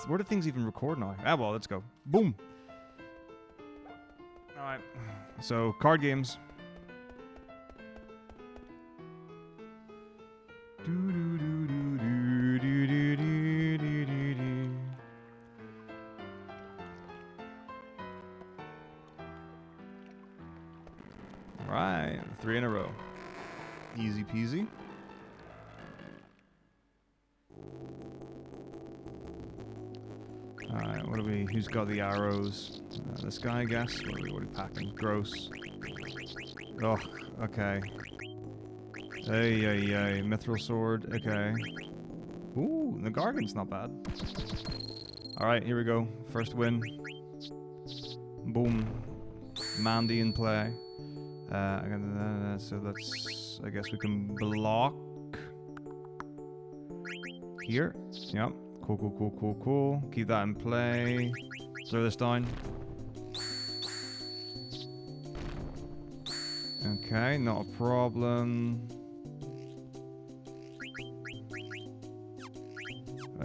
where do things even record now? Ah, well, let's go. Boom. All right. So card games. All right, 3 in a row. Easy peasy. Alright, what do we... Who's got the arrows? This guy, I guess? What are we packing? Gross. Oh, okay. Hey, mithril sword. Okay. Ooh, the Gargan's not bad. Alright, here we go. First win. Boom. Mandy in play. So let's... I guess we can block... Here. Yep. Cool. Keep that in play. Throw this down. Okay, not a problem.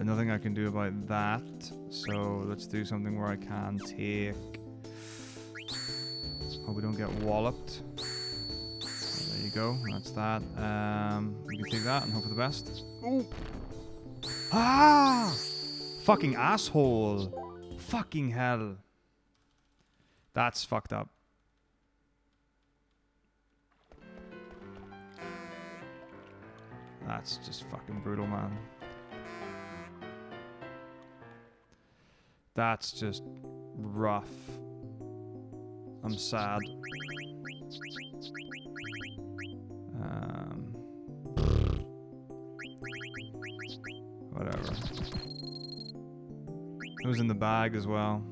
Nothing I can do about that. So let's do something where I can take... Hope we don't get walloped. There you go. That's that. We can take that and hope for the best. Ooh. Ah! Fucking asshole. Fucking hell. That's fucked up. That's just fucking brutal, man. That's just rough. I'm sad. Whatever. It was in the bag as well.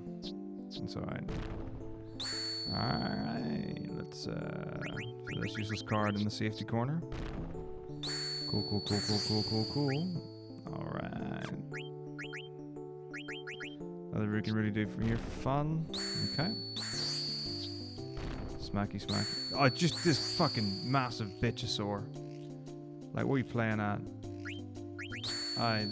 It's alright. Alright, let's put this useless card in the safety corner. Cool. Alright. Nothing we can really do from here for fun. Okay. Smacky. Oh, just this fucking massive bitchosaur. Like, what are you playing at? I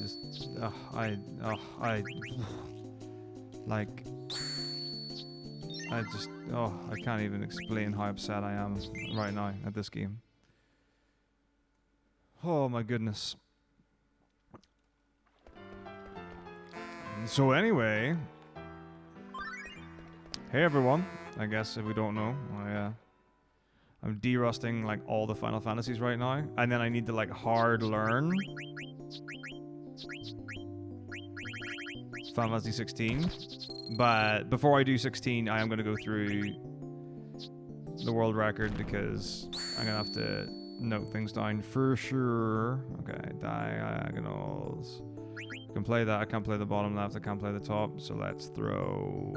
can't even explain how upset I am right now at this game. Oh my goodness. So anyway, hey everyone. I guess if we don't know, I'm derusting like all the Final Fantasies right now, and then I need to like hard learn Final Fantasy 16. But before I do 16, I am going to go through the world record because I'm going to have to note things down for sure. Okay, diagonals. I can play that. I can't play the bottom left. I can't play the top. So let's throw...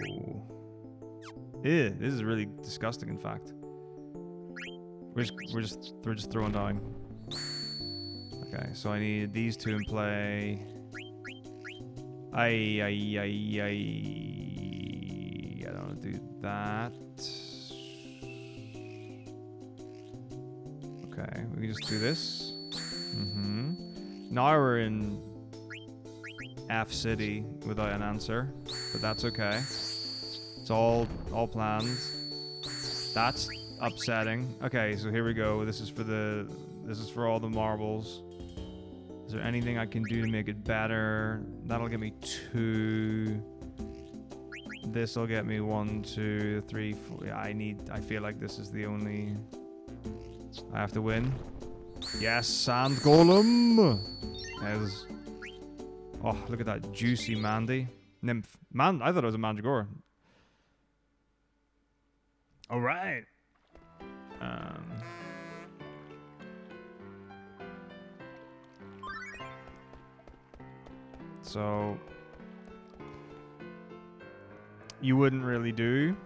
Ew, this is really disgusting, in fact. We're just throwing down. Okay, so I need these two in play. I don't want to do that. Okay, we can just do this. Now we're in F City without an answer, but that's okay. It's all planned. That's upsetting. Okay, so here we go. This is for all the marbles. Is there anything I can do to make it better? That'll get me 2. This'll get me 1, 2, 3, 4. Yeah, I feel like this is the only... I have to win. Yes, Sand Golem! Yes. Oh, look at that juicy Mandy. Nymph. I thought it was a Mandragora. Alright. So you wouldn't really do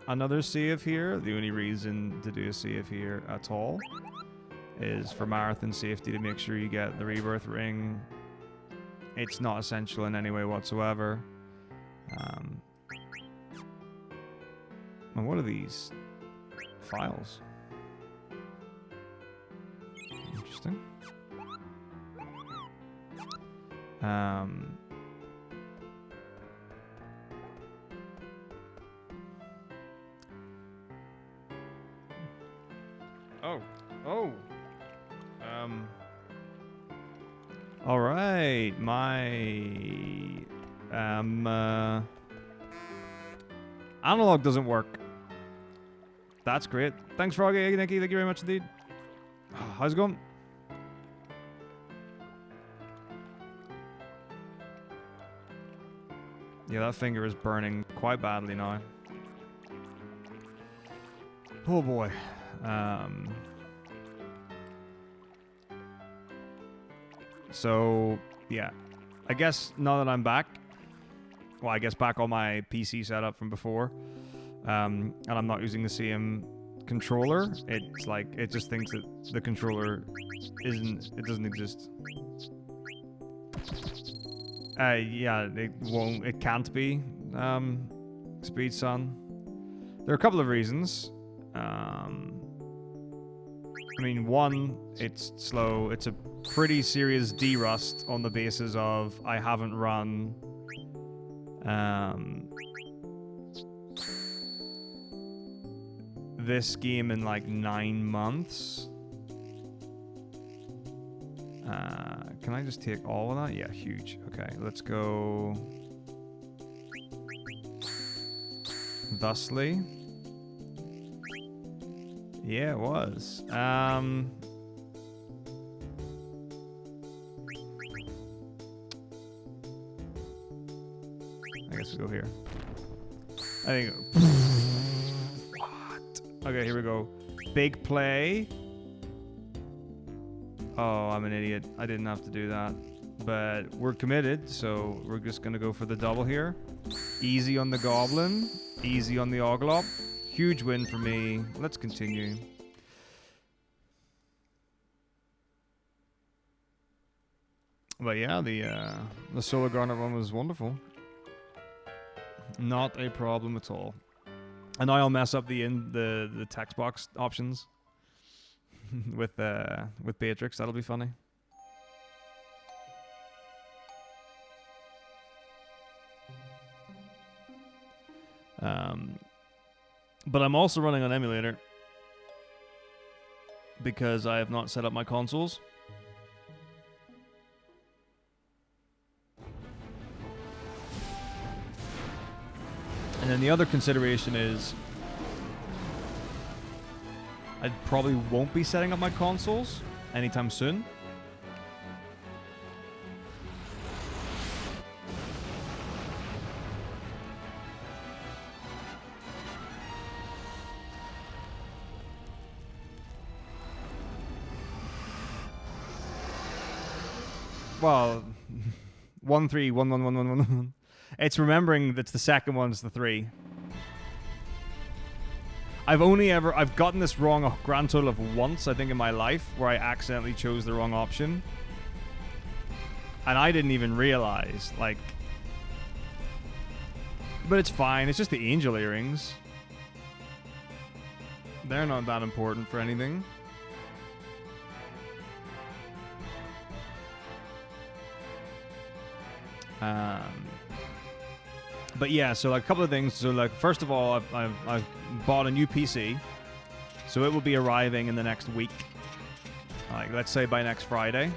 another save here. The only reason to do a save here at all is for marathon safety, to make sure you get the rebirth ring. It's not essential in any way whatsoever. And what are these files? Interesting. Oh. Oh. All right. My analog doesn't work. That's great. Thanks, Froggy. Nicky, thank you very much indeed. How's it going? Yeah, that finger is burning quite badly now. Oh boy. So, yeah. I guess now that I'm back, well, I guess back on my PC setup from before, and I'm not using the same controller, it's like, it just thinks that the controller doesn't exist. Yeah, it can't be, Speed Sun. There are a couple of reasons. I mean, one, it's slow. It's a pretty serious de-rust on the basis of I haven't run this game in like 9 months. Can I just take all of that? Yeah, huge. Okay, let's go. Thusly. Yeah, it was. I guess we go here. I think. What? Okay, here we go. Big play. Oh, I'm an idiot. I didn't have to do that. But we're committed, so we're just gonna go for the double here. Easy on the Goblin. Easy on the Oglop. Huge win for me. Let's continue. But yeah, the Solar Garnet one was wonderful. Not a problem at all. And now I'll mess up the text box options with Beatrix. That'll be funny. But I'm also running on emulator because I have not set up my consoles. And then the other consideration is I probably won't be setting up my consoles anytime soon. Well, 1 3 1 1 1 1 1 1. It's remembering that's the second one's the 3. I've gotten this wrong a grand total of once, I think, in my life, where I accidentally chose the wrong option. And I didn't even realize, like... But it's fine, it's just the angel earrings. They're not that important for anything. But yeah, so like a couple of things. So like, first of all, I've bought a new PC, so it will be arriving in the next week. Like, let's say by next Friday.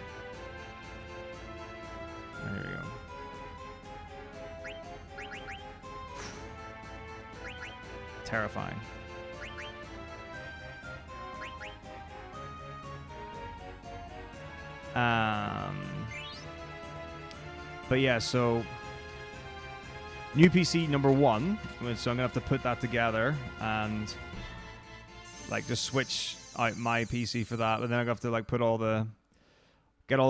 There we go. Terrifying. But yeah, so new PC number 1. So I'm gonna have to put that together and like just switch out my PC for that. But then I have to like get all the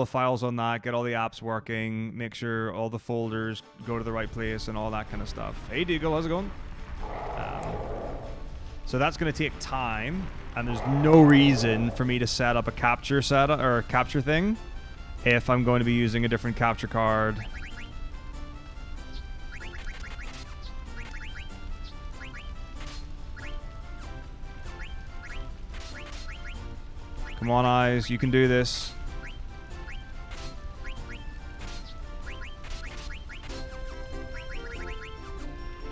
files on that, get all the apps working, make sure all the folders go to the right place and all that kind of stuff. Hey Deagle, how's it going? So that's gonna take time, and there's no reason for me to set up a capture setup or a capture thing if I'm going to be using a different capture card. Come on, Eyes, you can do this.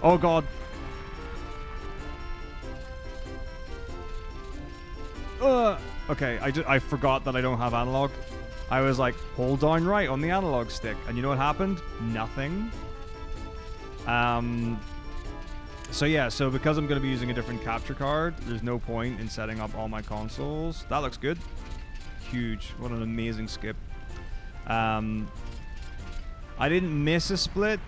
Oh god. Oh! Okay, I forgot that I don't have analog. I was like, hold down right on the analog stick. And you know what happened? Nothing. So yeah, so because I'm going to be using a different capture card, there's no point in setting up all my consoles. That looks good. Huge. What an amazing skip. I didn't miss a split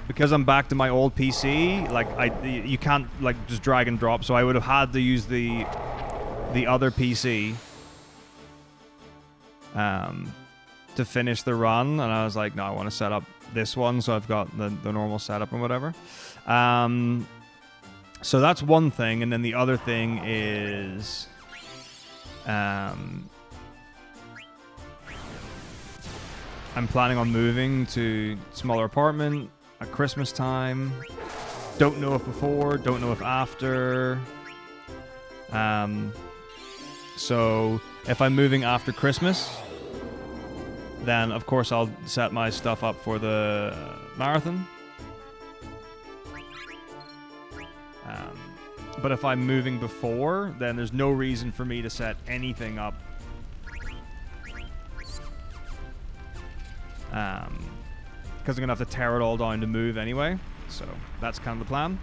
because I'm back to my old PC. Like you can't like just drag and drop, so I would have had to use the other PC to finish the run, and I was like, no, I want to set up this one, so I've got the normal setup and whatever. So that's one thing, and then the other thing is I'm planning on moving to smaller apartment at Christmas time. Don't know if before, don't know if after. So if I'm moving after Christmas, then of course I'll set my stuff up for the marathon. But if I'm moving before, then there's no reason for me to set anything up. Because I'm going to have to tear it all down to move anyway. So that's kind of the plan.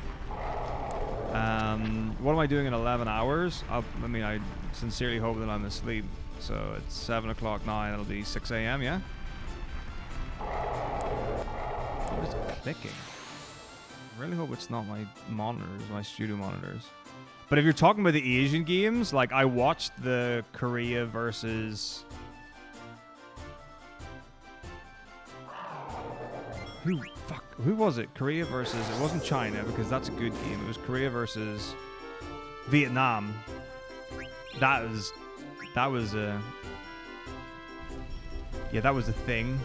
What am I doing in 11 hours? I sincerely hope that I'm asleep. So it's 7 o'clock now, and it'll be 6 a.m., yeah? I'm just clicking. I really hope it's not my monitors, my studio monitors. But if you're talking about the Asian games, like I watched the Korea versus... Who was it? Korea versus... It wasn't China, because that's a good game. It was Korea versus Vietnam. That was a... Yeah, that was a thing.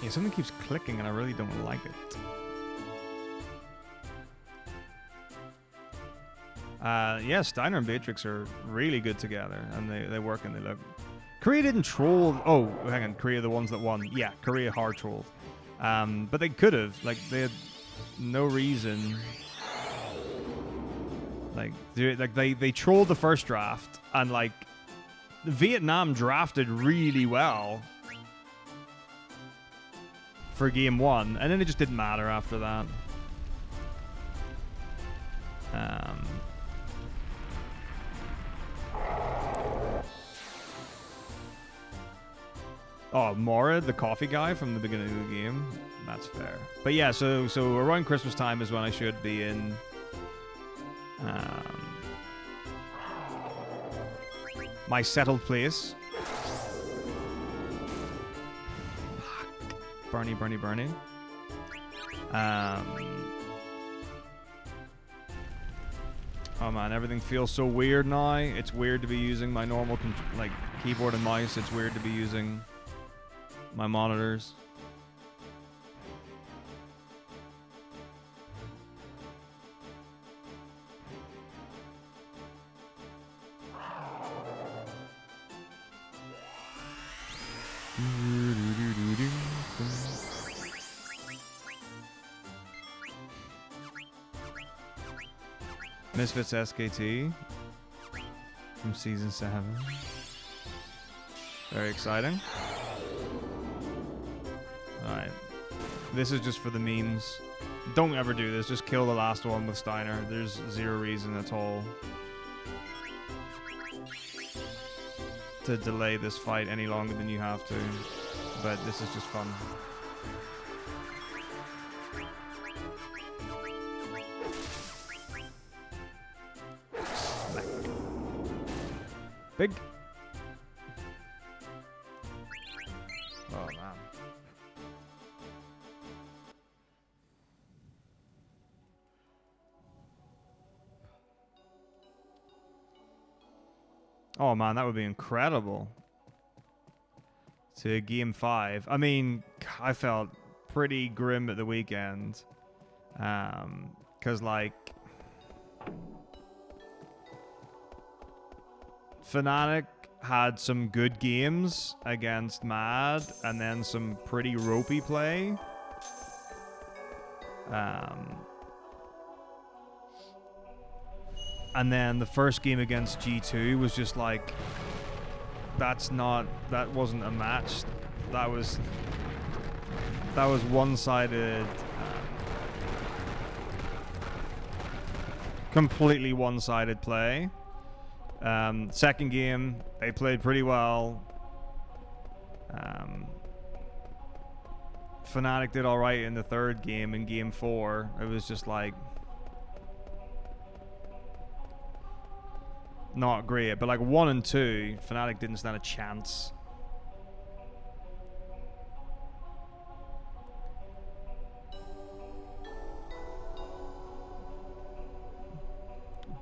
Yeah, something keeps clicking and I really don't like it. Yeah, Steiner and Beatrix are really good together, and they work and they look... Korea didn't troll... Oh, hang on. Korea, the ones that won. Yeah, Korea hard trolled. But they could have. Like, they had no reason... Like, they trolled the first draft, and, like, Vietnam drafted really well for game one, and then it just didn't matter after that. Oh, Mora, the coffee guy from the beginning of the game. That's fair. But yeah, so around Christmas time is when I should be in... my settled place. Bernie. Oh man, everything feels so weird now. It's weird to be using my normal keyboard and mouse. It's weird to be using my monitors. Misfits SKT from Season 7. Very exciting. Alright. This is just for the memes. Don't ever do this. Just kill the last one with Steiner. There's zero reason at all to delay this fight any longer than you have to. But this is just fun. Big. Oh, man. Oh, man, that would be incredible. To game 5. I mean, I felt pretty grim at the weekend. 'Cause, like... Fnatic had some good games against Mad, and then some pretty ropey play. And then the first game against G2 was just like, that wasn't a match. That was one-sided, completely one-sided play. Second game, they played pretty well. Fnatic did all right in the third game. In game 4, it was just like not great. But like 1 and 2, Fnatic didn't stand a chance.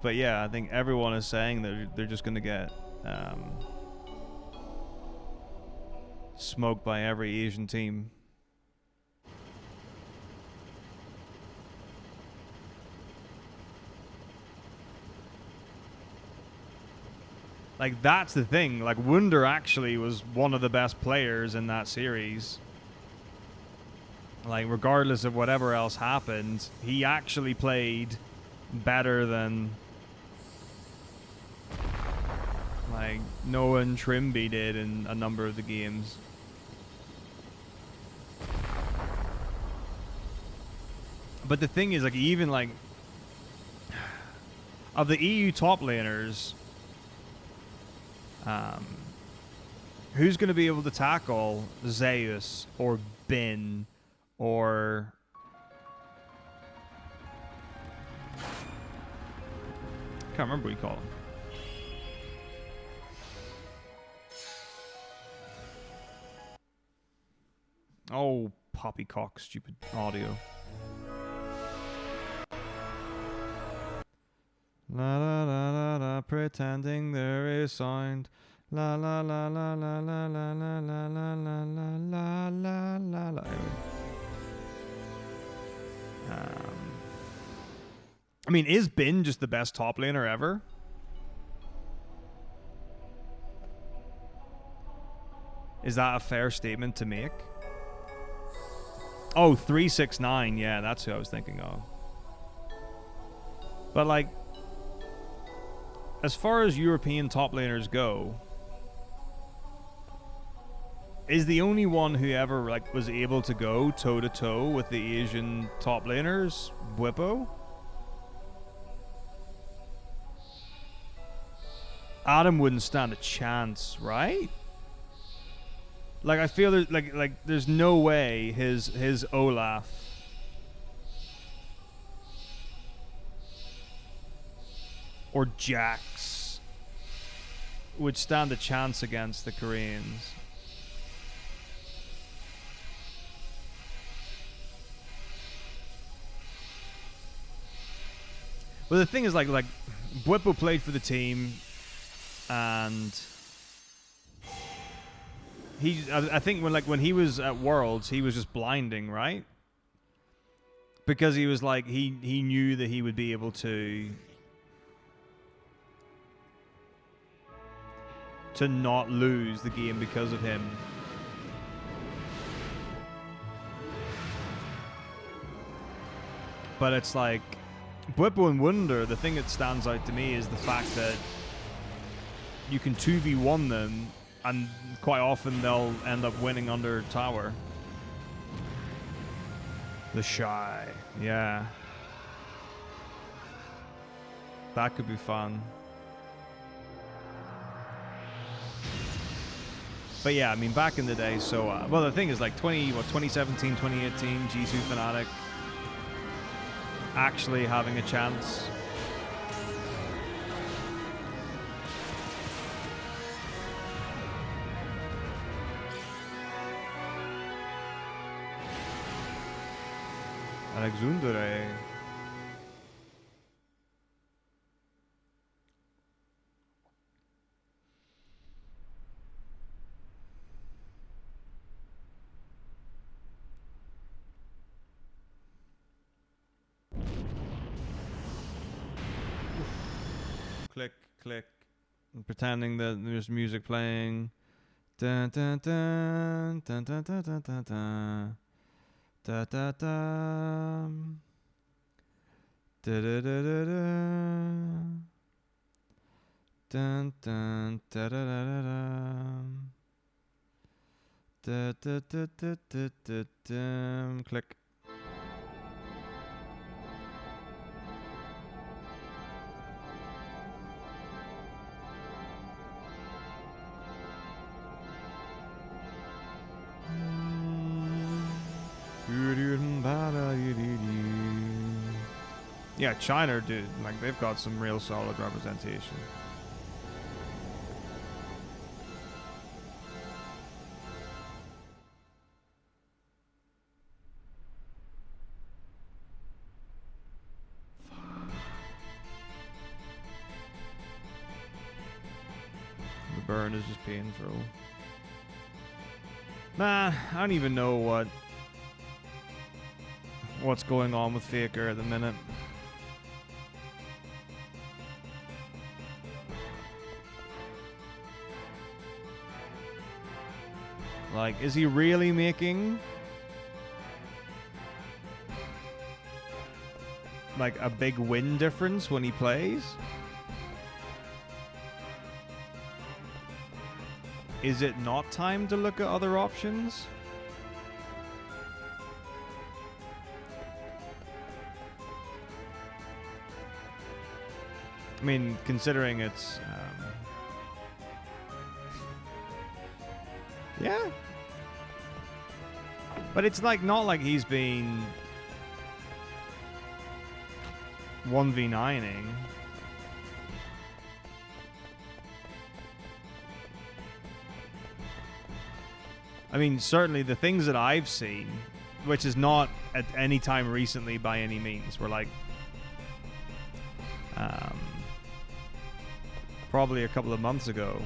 But yeah, I think everyone is saying that they're just going to get smoked by every Asian team. Like, that's the thing. Like, Wunder actually was one of the best players in that series. Like, regardless of whatever else happened, he actually played better than like Noah and Trimby did in a number of the games. But the thing is, like, even like of the EU top laners, who's going to be able to tackle Zeus or Bin or can't remember what you call him. Oh, poppycock, stupid audio. La la la la la, pretending there is sound. La la la la la la la la la la la la la la la. I mean, is Bin just the best top laner ever? Is that a fair statement to make? Oh, 369. Yeah, that's who I was thinking of. But like, as far as European top laners go, is the only one who ever like was able to go toe to toe with the Asian top laners Bwipo? Adam wouldn't stand a chance, right? Like, I feel there's like there's no way his Olaf or Jax would stand a chance against the Koreans. Well, the thing is, like Bwipo played for the team, and I think when he was at Worlds, he was just blinding, right? Because he was like he knew that he would be able to not lose the game because of him. But it's like Bwipo and Wunder, the thing that stands out to me is the fact that you can 2v1 them, and quite often they'll end up winning under tower. The Shy, yeah. That could be fun. But yeah, I mean, back in the day, so well, the thing is, like 2017, 2018, G2 Fnatic actually having a chance. Alexandre. Click, click. I'm pretending that there's music playing. Dun dun dun dun dun dun dun dun dun. Da da da. Da da da da da. Dun dun da da da da da da da da da da da. Click. Yeah, China, dude, like they've got some real solid representation. The burn is just painful. Man, I don't even know what's going on with Faker at the minute. Like, is he really making like a big win difference when he plays? Is it not time to look at other options? I mean, considering it's yeah. But it's like not like he's been 1v9ing. I mean, certainly the things that I've seen, which is not at any time recently by any means, were like probably a couple of months ago.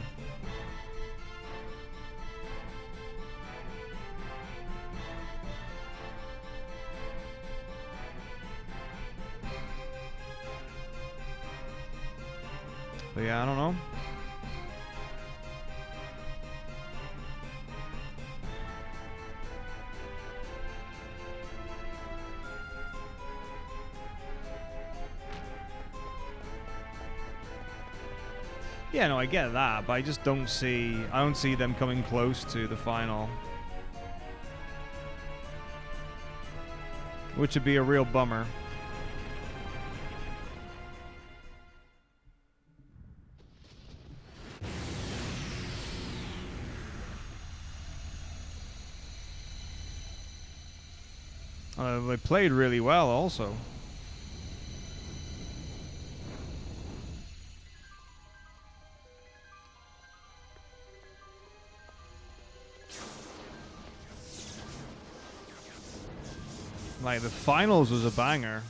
But yeah, I don't know. Yeah, no, I get that, but I just don't see them coming close to the final. Which would be a real bummer. They played really well also. Like, the finals was a banger.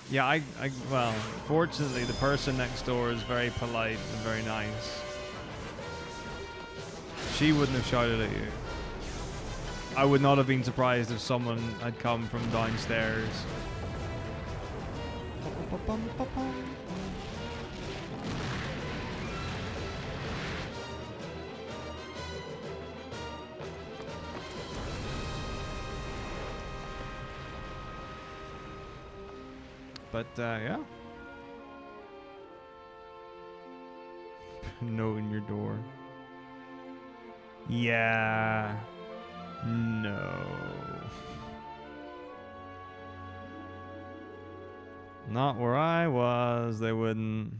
Yeah, well, fortunately, the person next door is very polite and very nice. She wouldn't have shouted at you. I would not have been surprised if someone had come from downstairs. But, yeah. Note in your door. Yeah. No. Not where I was, they wouldn't.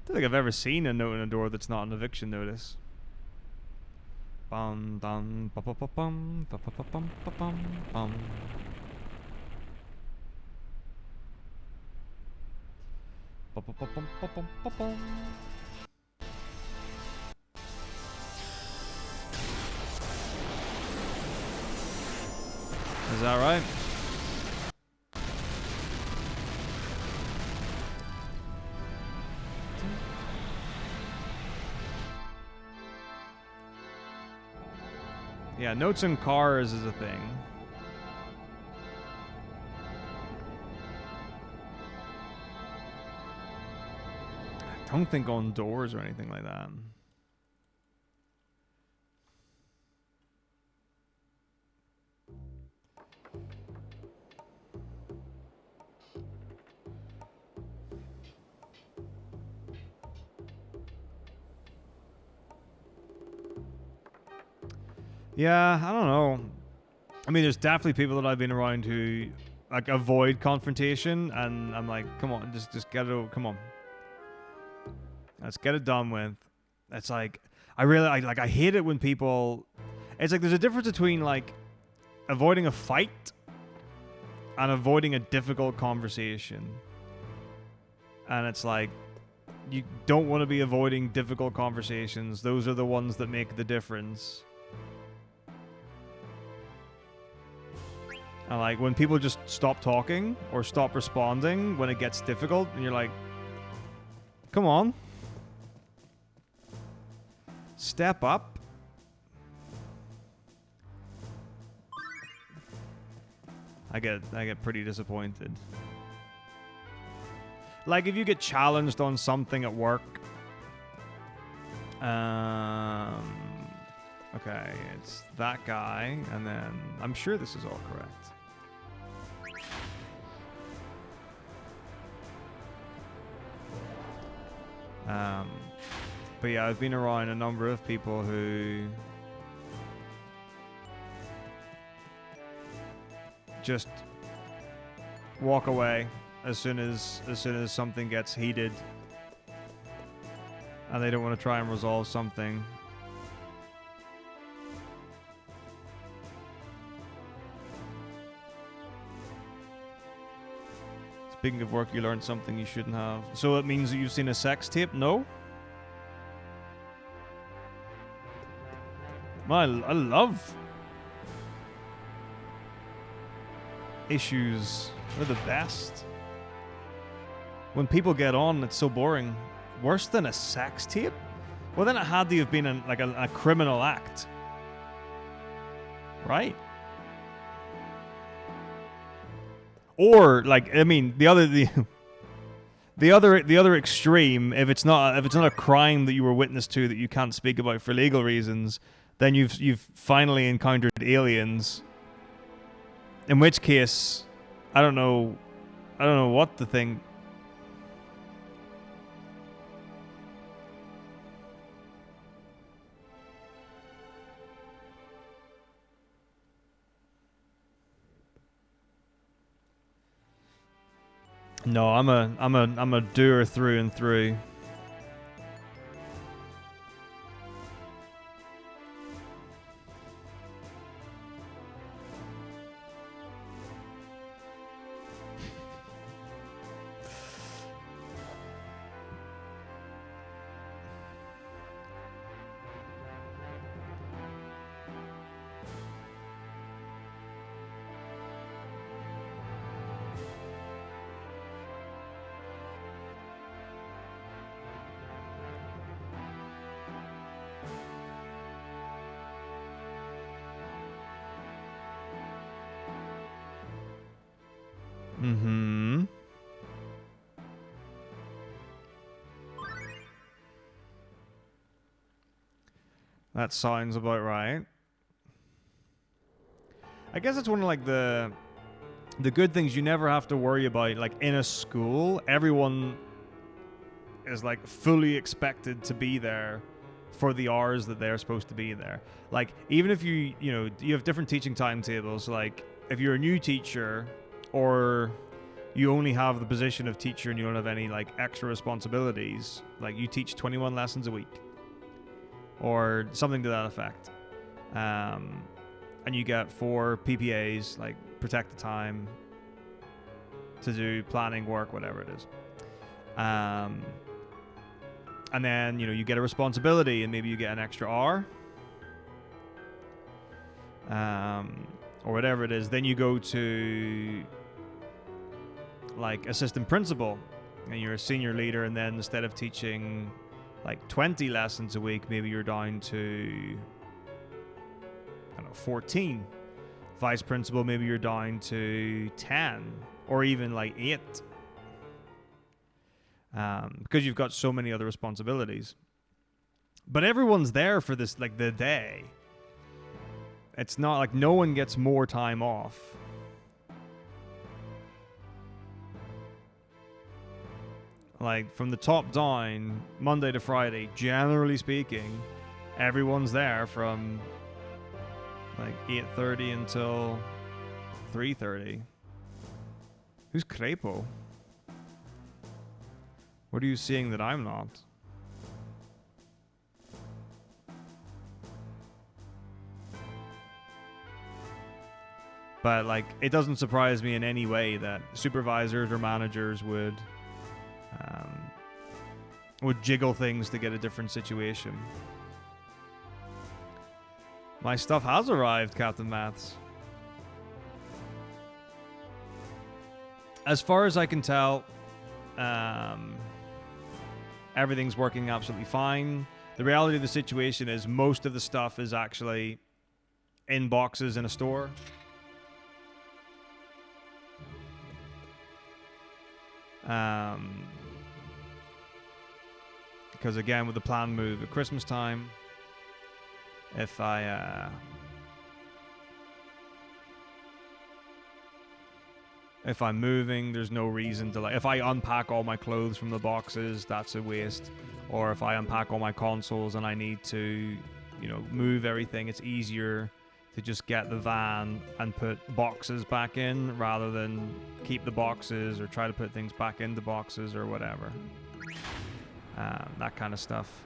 I don't think I've ever seen a note in a door that's not an eviction notice. Bum dum ba ba ba bum ba ba ba bum ba bum bum. Ba ba ba bum ba bum ba bum. Is that right? Yeah, notes in cars is a thing. I don't think on doors or anything like that. Yeah, I don't know. I mean, there's definitely people that I've been around who like avoid confrontation, and I'm like, come on, just get it. Come on, let's get it done with. It's like I hate it when people. It's like there's a difference between like avoiding a fight and avoiding a difficult conversation, and it's like you don't want to be avoiding difficult conversations. Those are the ones that make the difference. And like when people just stop talking or stop responding when it gets difficult, and you're like, come on. Step up. I get pretty disappointed. Like if you get challenged on something at work. Okay, it's that guy, and then I'm sure this is all correct. But yeah, I've been around a number of people who just walk away as soon as something gets heated, and they don't want to try and resolve something. Speaking of work, you learned something you shouldn't have. So it means that you've seen a sex tape? No? Well, I love issues. They're the best. When people get on, it's so boring. Worse than a sex tape? Well, then it had to have been a criminal act. Right? Or like, I mean, the other extreme, if it's not a crime that you were witness to that you can't speak about for legal reasons, then you've finally encountered aliens. In which case, I don't know what to think. No, I'm a doer through and through. Mm-hmm. That sounds about right. I guess it's one of like the good things you never have to worry about. Like in a school, everyone is like fully expected to be there for the hours that they're supposed to be there. Like even if you have different teaching timetables. Like if you're a new teacher, or you only have the position of teacher and you don't have any like extra responsibilities, like you teach 21 lessons a week or something to that effect, and you get 4 PPAs, like protect the time, to do planning work, whatever it is, and then you get a responsibility and maybe you get an extra hour, or whatever it is. Then you go to like assistant principal and you're a senior leader, and then instead of teaching like 20 lessons a week, maybe you're down to 14. Vice principal, maybe you're down to 10 or even like 8, because you've got so many other responsibilities. But everyone's there for this, like the day. It's not like no one gets more time off. Like, from the top down, Monday to Friday, generally speaking, everyone's there from like 8:30 until 3:30. Who's Crepo? What are you seeing that I'm not? But like, it doesn't surprise me in any way that supervisors or managers would jiggle things to get a different situation. My stuff has arrived, Captain Maths. As far as I can tell, everything's working absolutely fine. The reality of the situation is most of the stuff is actually in boxes in a store. Because again, with the planned move at Christmas time, if I'm moving, there's no reason to, like, if I unpack all my clothes from the boxes, that's a waste. Or if I unpack all my consoles and I need to, you know, move everything, it's easier to just get the van and put boxes back in rather than keep the boxes or try to put things back into boxes or whatever. That kind of stuff.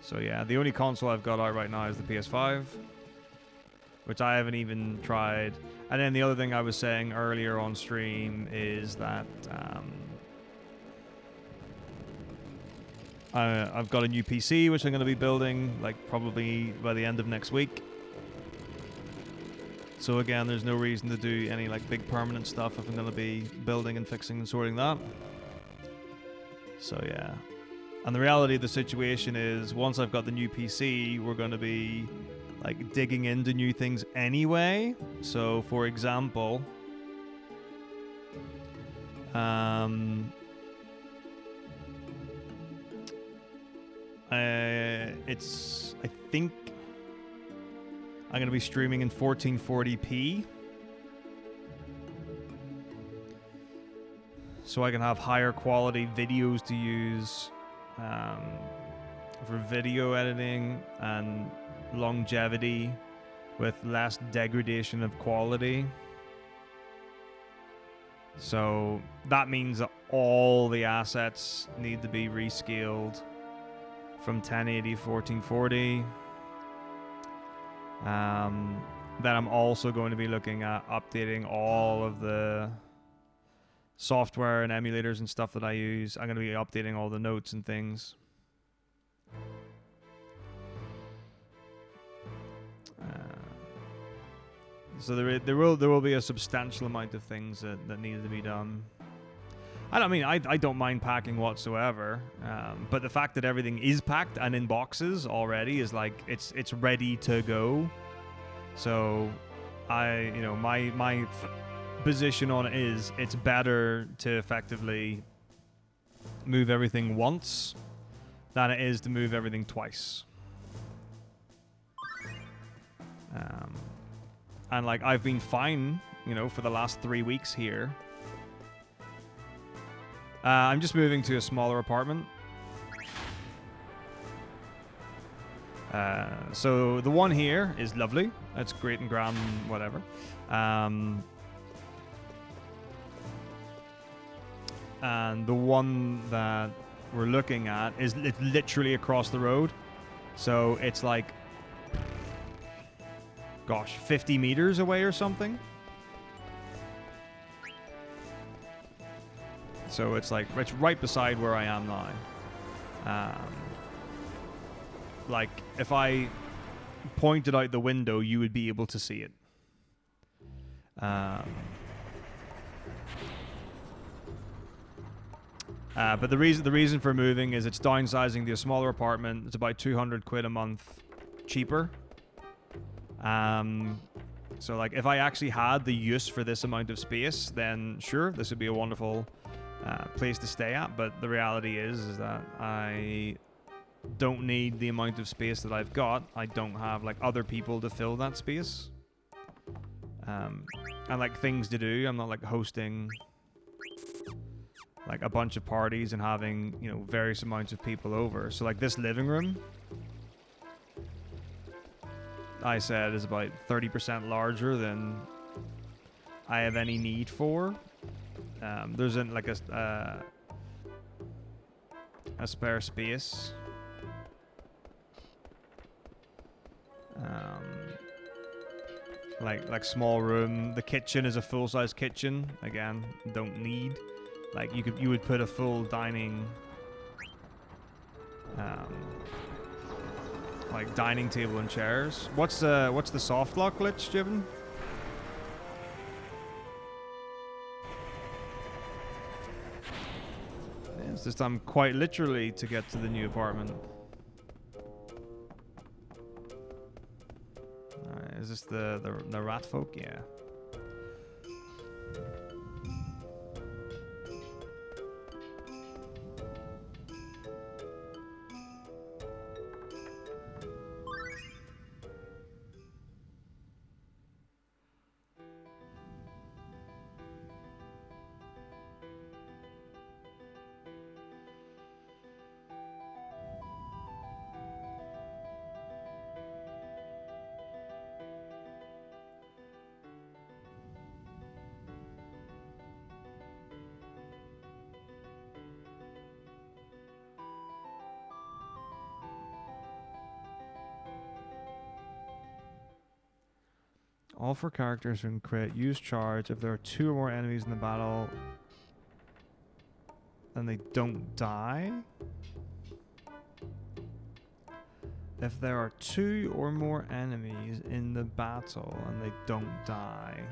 So yeah, the only console I've got out right now is the PS5, which I haven't even tried. And then the other thing I was saying earlier on stream is that I've got a new PC, which I'm going to be building, like, probably by the end of next week. So again, there's no reason to do any, like, big permanent stuff if I'm going to be building and fixing and sorting that. So yeah. And the reality of the situation is, once I've got the new PC, we're going to be, like, digging into new things anyway. So, for example, I think I'm going to be streaming in 1440p. So I can have higher quality videos to use for video editing and longevity with less degradation of quality. So that means that all the assets need to be rescaled from 1080 to 1440. Then I'm also going to be looking at updating all of the software and emulators and stuff that I use. I'm going to be updating all the notes and things. So there will be a substantial amount of things that needed to be done. I don't mind packing whatsoever, but the fact that everything is packed and in boxes already is like it's ready to go. So my position on it is it's better to effectively move everything once than it is to move everything twice. And like I've been fine, for the last 3 weeks here. I'm just moving to a smaller apartment. So the one here is lovely. It's great and grand, whatever. And the one that we're looking at is literally across the road. So it's like, 50 meters away or something. So it's like, it's right beside where I am now. Like, if I pointed out the window, you would be able to see it. But the reason for moving is it's downsizing to a smaller apartment. It's about 200 quid a month cheaper. So like, if I actually had the use for this amount of space, then sure, this would be a wonderful place to stay at. But the reality is that I don't need the amount of space that I've got. I don't have like other people to fill that space. And like things to do. I'm not like hosting like a bunch of parties and having, you know, various amounts of people over. So like this living room, I said, is about 30% larger than I have any need for. There's like a spare space. Like small room. The kitchen is a full-size kitchen. Again, don't need. Like you would put a full dining, like dining table and chairs. What's the soft lock glitch, Jibin? It's just quite literally to get to the new apartment. Is this the rat folk? Yeah. All 4 characters can crit. Use charge. If there are 2 or more enemies in the battle, then they don't die. If there are 2 or more enemies in the battle and they don't die.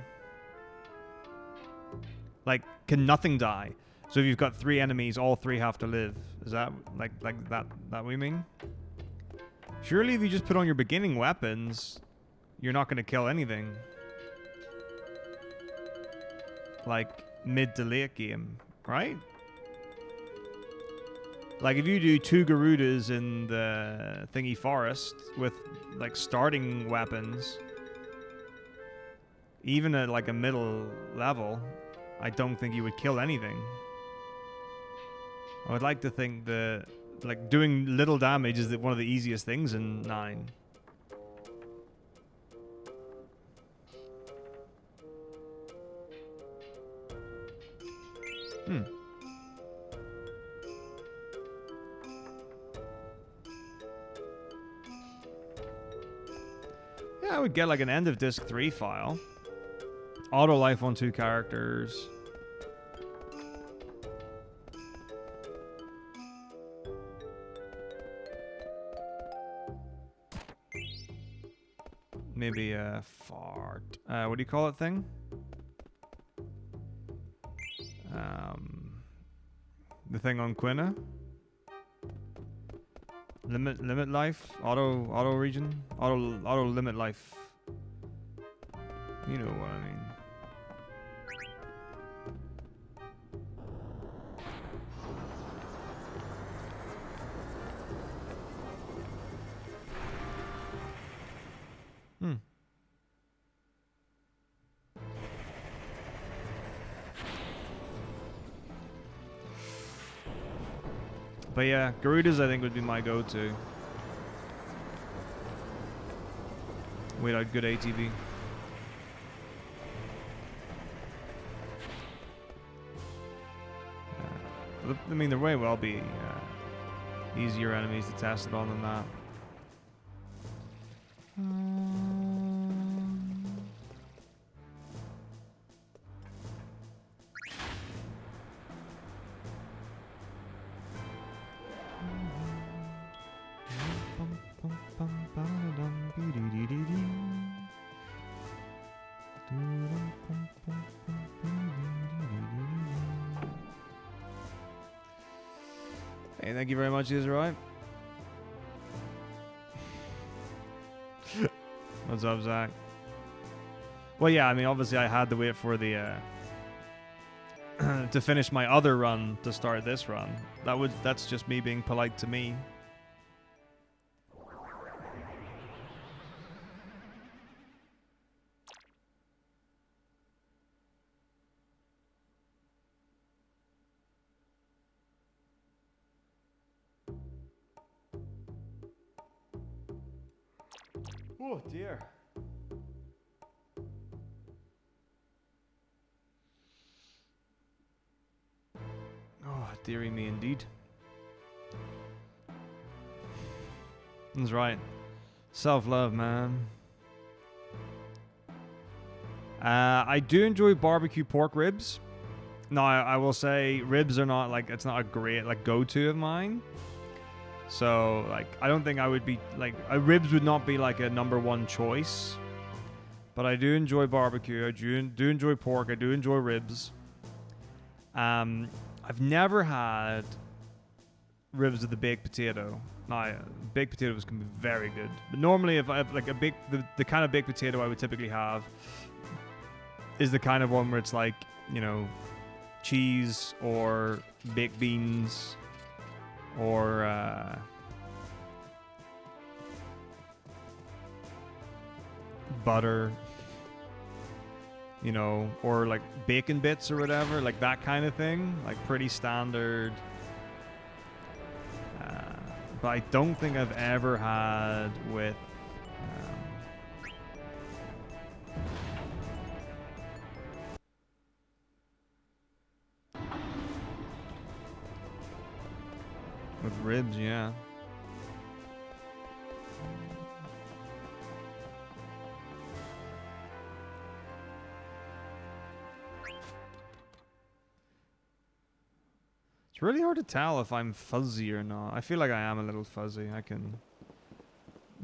Like, can nothing die? So if you've got 3 enemies, all 3 have to live. Is that like that what we mean? Surely if you just put on your beginning weapons, you're not going to kill anything. Like, mid to late game, right? Like, if you do 2 Garudas in the thingy forest with, like, starting weapons, even at, like, a middle level, I don't think you would kill anything. I would like to think that, like, doing little damage is one of the easiest things in 9. Yeah, I would get like an end of disc 3 file. Auto life on 2 characters. Maybe a fart. What do you call it thing? The thing on Quina. Limit life. Auto region. Auto limit life. You know what I mean. But yeah, Garudas I think would be my go-to. Without good ATV. I mean, there may well be easier enemies to test it on than that. Hey, thank you very much, is right. What's up, Zach? Well, yeah, I mean, obviously I had to wait for the to finish my other run to start this run. That's just me being polite to me. Oh dear. Oh, dearie me indeed. That's right. Self-love, man. I do enjoy barbecue pork ribs. No, I will say ribs are not like, it's not a great like go-to of mine. So like I don't think I would be like ribs would not be like a #1 choice. But I do enjoy barbecue. I do enjoy pork. I do enjoy ribs. I've never had ribs of the baked potato. Now, baked potatoes can be very good. But normally, if I have like the kind of baked potato I would typically have is the kind of one where it's like, you know, cheese or baked beans or butter, you know, or like bacon bits or whatever, like that kind of thing, like pretty standard. But I don't think I've ever had with ribs, yeah. It's really hard to tell if I'm fuzzy or not. I feel like I am a little fuzzy. I can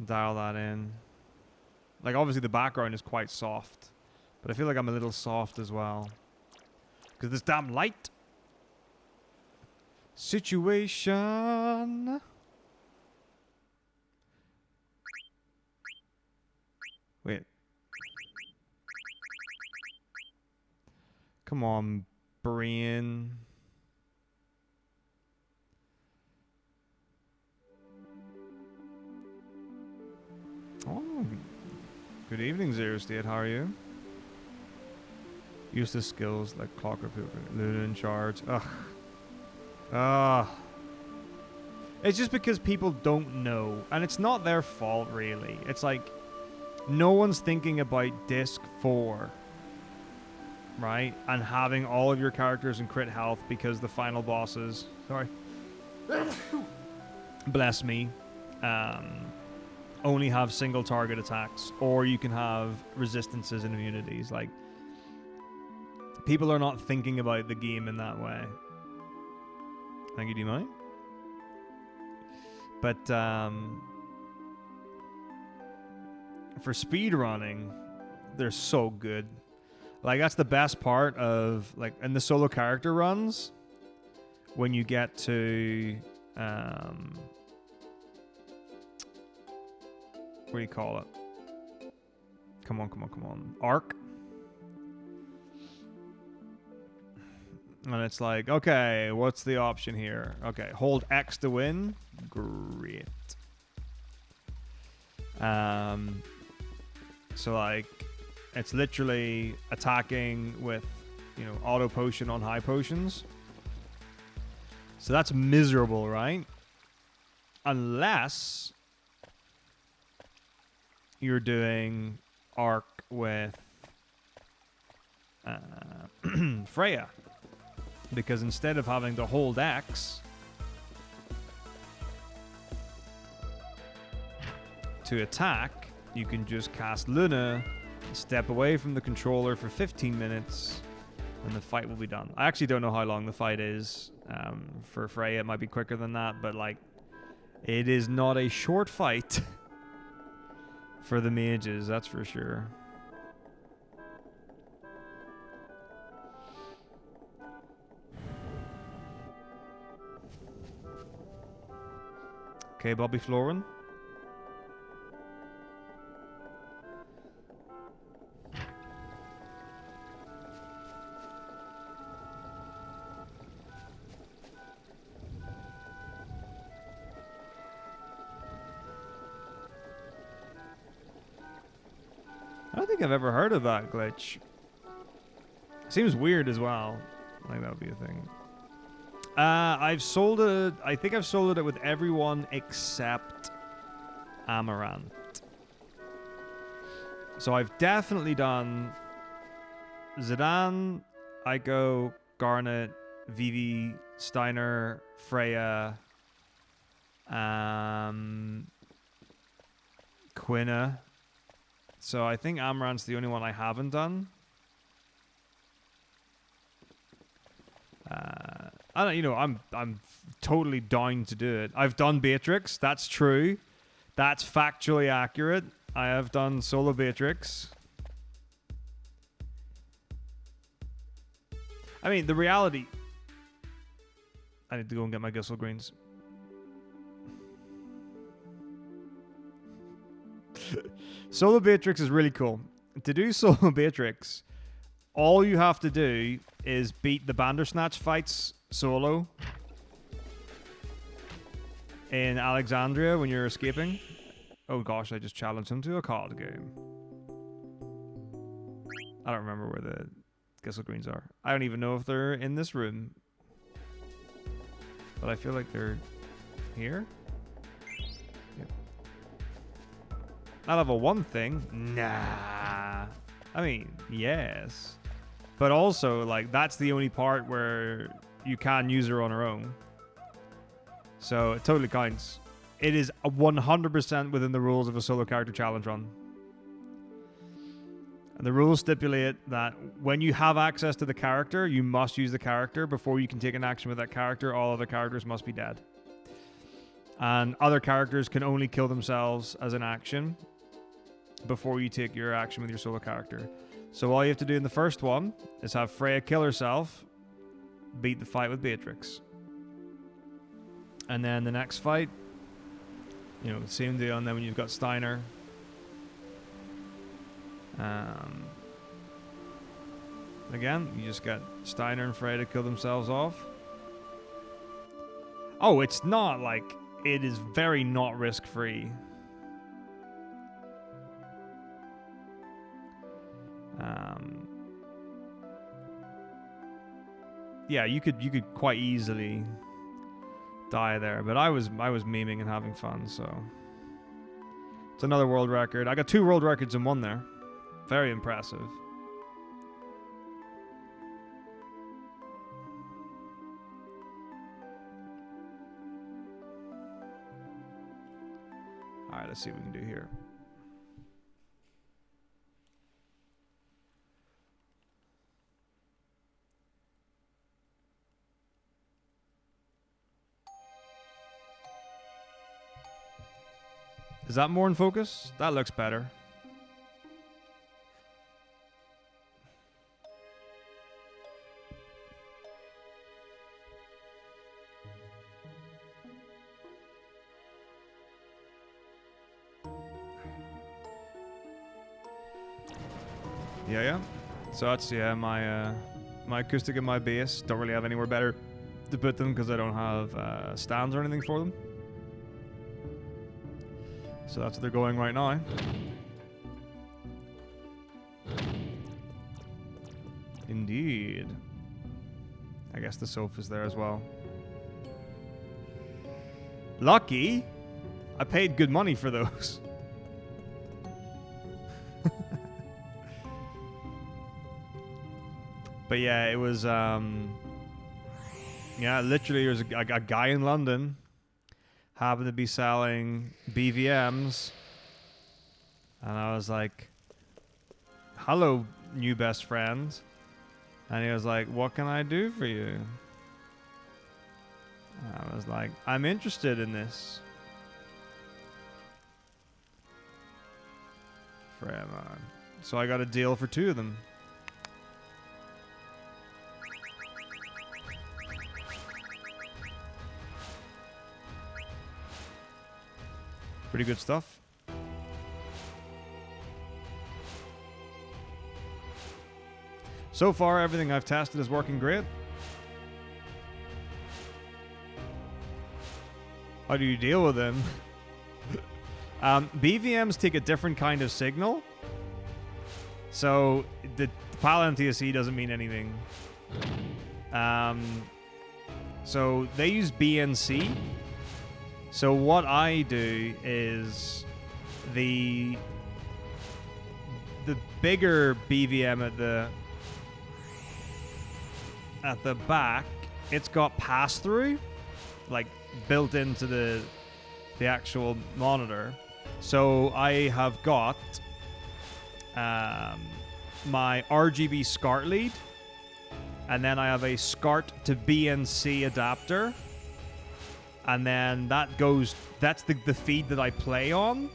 dial that in. Like, obviously the background is quite soft, but I feel like I'm a little soft as well. Because this damn light. Situation. Wait. Come on, brain. Oh, good evening, Zero State. How are you? Useless skills like Clockwork, Luna and Shards. Ugh. It's just because people don't know, and it's not their fault, really. It's like no one's thinking about Disc 4, right? And having all of your characters in crit health because the final bosses, sorry, bless me, only have single target attacks, or you can have resistances and immunities. Like, people are not thinking about the game in that way. Thank you, D-Money. But for speedrunning, they're so good. Like, that's the best part of, like, in the solo character runs, when you get to what do you call it? Come on. Arc. And it's like, okay, what's the option here? Okay, hold X to win. Great. So like, it's literally attacking with, you know, auto potion on high potions. So that's miserable, right? Unless you're doing Arc with Freya. Because instead of having to hold X to attack, you can just cast Luna, step away from the controller for 15 minutes, and the fight will be done. I actually don't know how long the fight is. For Freya, it might be quicker than that, but like, it is not a short fight for the mages, that's for sure. Okay, Bobby Florin. I don't think I've ever heard of that glitch. Seems weird as well. Like, that would be a thing. I've sold it. I think I've sold it with everyone except Amaranth. So I've definitely done Zidane, Aiko, Garnet, Vivi, Steiner, Freya, Quina. So I think Amaranth's the only one I haven't done. I don't, you know, I'm totally down to do it. I've done Beatrix. That's true. That's factually accurate. I have done solo Beatrix. I mean, the reality... I need to go and get my Gissel Greens. Solo Beatrix is really cool. To do solo Beatrix, all you have to do is beat the Bandersnatch fights solo in Alexandria when you're escaping. Oh gosh, I just challenged him to a card game. I don't remember where the Gissel Greens are. I don't even know if they're in this room. But I feel like they're here. Yep. Not level 1 thing? Nah. I mean, yes. But also, like, that's the only part where you can use her on her own. So it totally counts. It is 100% within the rules of a solo character challenge run. And the rules stipulate that when you have access to the character, you must use the character. Before you can take an action with that character, all other characters must be dead. And other characters can only kill themselves as an action before you take your action with your solo character. So all you have to do in the first one is have Freya kill herself, beat the fight with Beatrix. And then the next fight, you know, same deal. And then when you've got Steiner, again, you just got Steiner and Freya to kill themselves off. Oh, it's not like, it is very not risk-free. Yeah, you could quite easily die there, but I was memeing and having fun, so it's another world record. I got 2 world records in one there. Very impressive. All right, let's see what we can do here. Is that more in focus? That looks better. Yeah. So that's, yeah, my acoustic and my bass. Don't really have anywhere better to put them because I don't have stands or anything for them. So that's where they're going right now. Indeed. I guess the sofa's there as well. Lucky? I paid good money for those. But yeah, it was, yeah, literally there was a guy in London happened to be selling BVMs. And I was like, hello, new best friend. And he was like, what can I do for you? And I was like, I'm interested in this. Forever. So I got a deal for 2 of them. Pretty good stuff. So far, everything I've tested is working great. How do you deal with them? BVMs take a different kind of signal. So the PAL NTSC doesn't mean anything. So they use BNC. So what I do is the the bigger BVM at the back, it's got pass-through, like built into the actual monitor. So I have got my RGB SCART lead, and then I have a SCART to BNC adapter, and then that's the feed that I play on,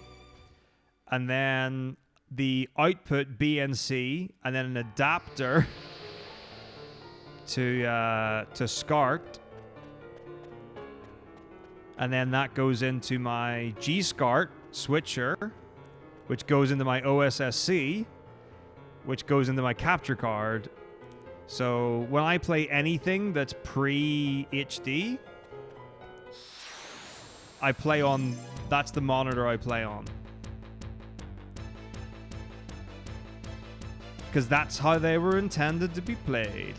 and then the output BNC, and then an adapter to SCART, and then that goes into my G-SCART switcher, which goes into my OSSC, which goes into my capture card. So when I play anything that's pre-HD, I play on, that's the monitor I play on. Because that's how they were intended to be played.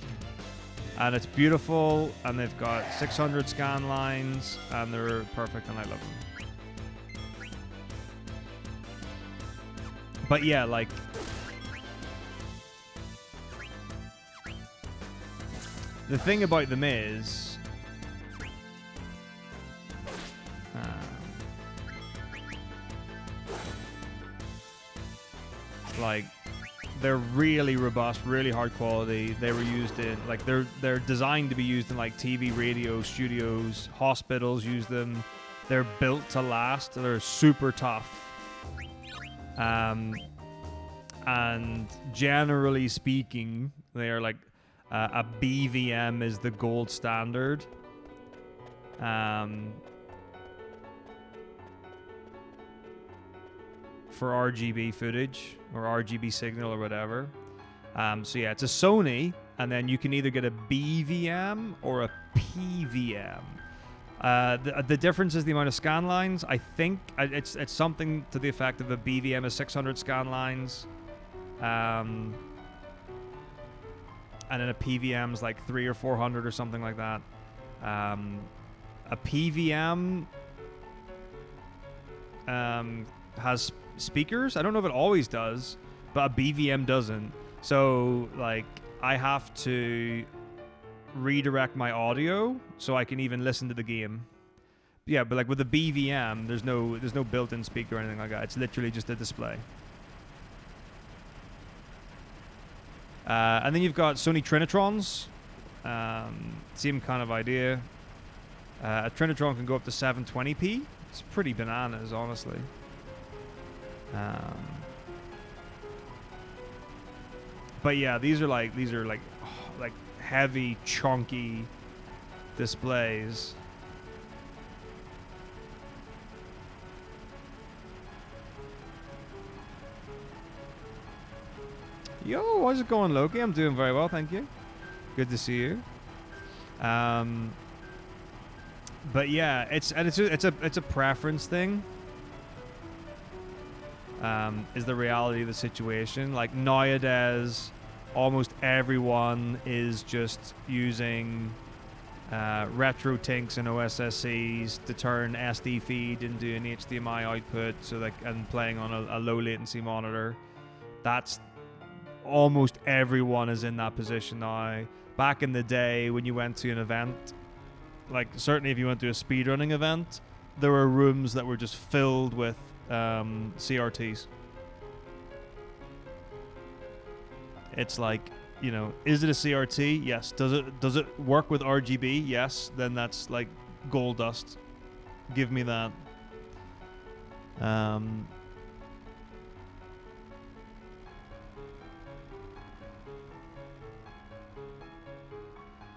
And it's beautiful, and they've got 600 scan lines, and they're perfect, and I love them. But yeah, like, the thing about them is, like, they're really robust, really hard quality. They were used in, like, they're designed to be used in, like, TV, radio, studios, hospitals use them. They're built to last. They're super tough. And generally speaking, they are like, a BVM is the gold standard. For RGB footage or RGB signal or whatever. So yeah, it's a Sony, and then you can either get a BVM or a PVM. The difference is the amount of scan lines. I think it's something to the effect of a BVM is 600 scan lines, and then a PVM is like 300 or 400 or something like that. A PVM has speakers. I don't know if it always does, but a BVM doesn't. So like, I have to redirect my audio so I can even listen to the game. Yeah, but like with the BVM, there's no built-in speaker or anything like that. It's literally just a display. And then you've got Sony Trinitrons. Same kind of idea. A Trinitron can go up to 720p. It's pretty bananas, honestly. But yeah, these are like heavy, chunky displays. Yo, how's it going, Loki? I'm doing very well, thank you. Good to see you. But yeah, it's a preference thing. Is the reality of the situation. Like nowadays, almost everyone is just using retro tinks and OSSCs to turn SD feed into an HDMI output, and playing on a low latency monitor. That's almost everyone is in that position now. Back in the day, when you went to an event, like certainly if you went to a speedrunning event, there were rooms that were just filled with CRTs. It's like, you know, is it a CRT? Yes. Does it work with RGB? Yes. Then that's like gold dust. Give me that.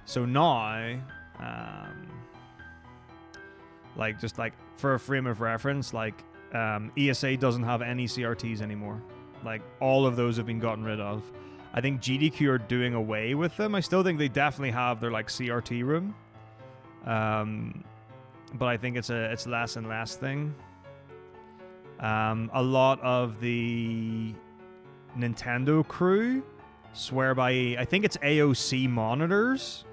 So now, like just like for a frame of reference, like ESA doesn't have any CRTs anymore. Like all of those have been gotten rid of. I think GDQ are doing away with them. I still think they definitely have their like CRT room, but I think it's less and less thing. A lot of the Nintendo crew swear by, I think it's AOC monitors,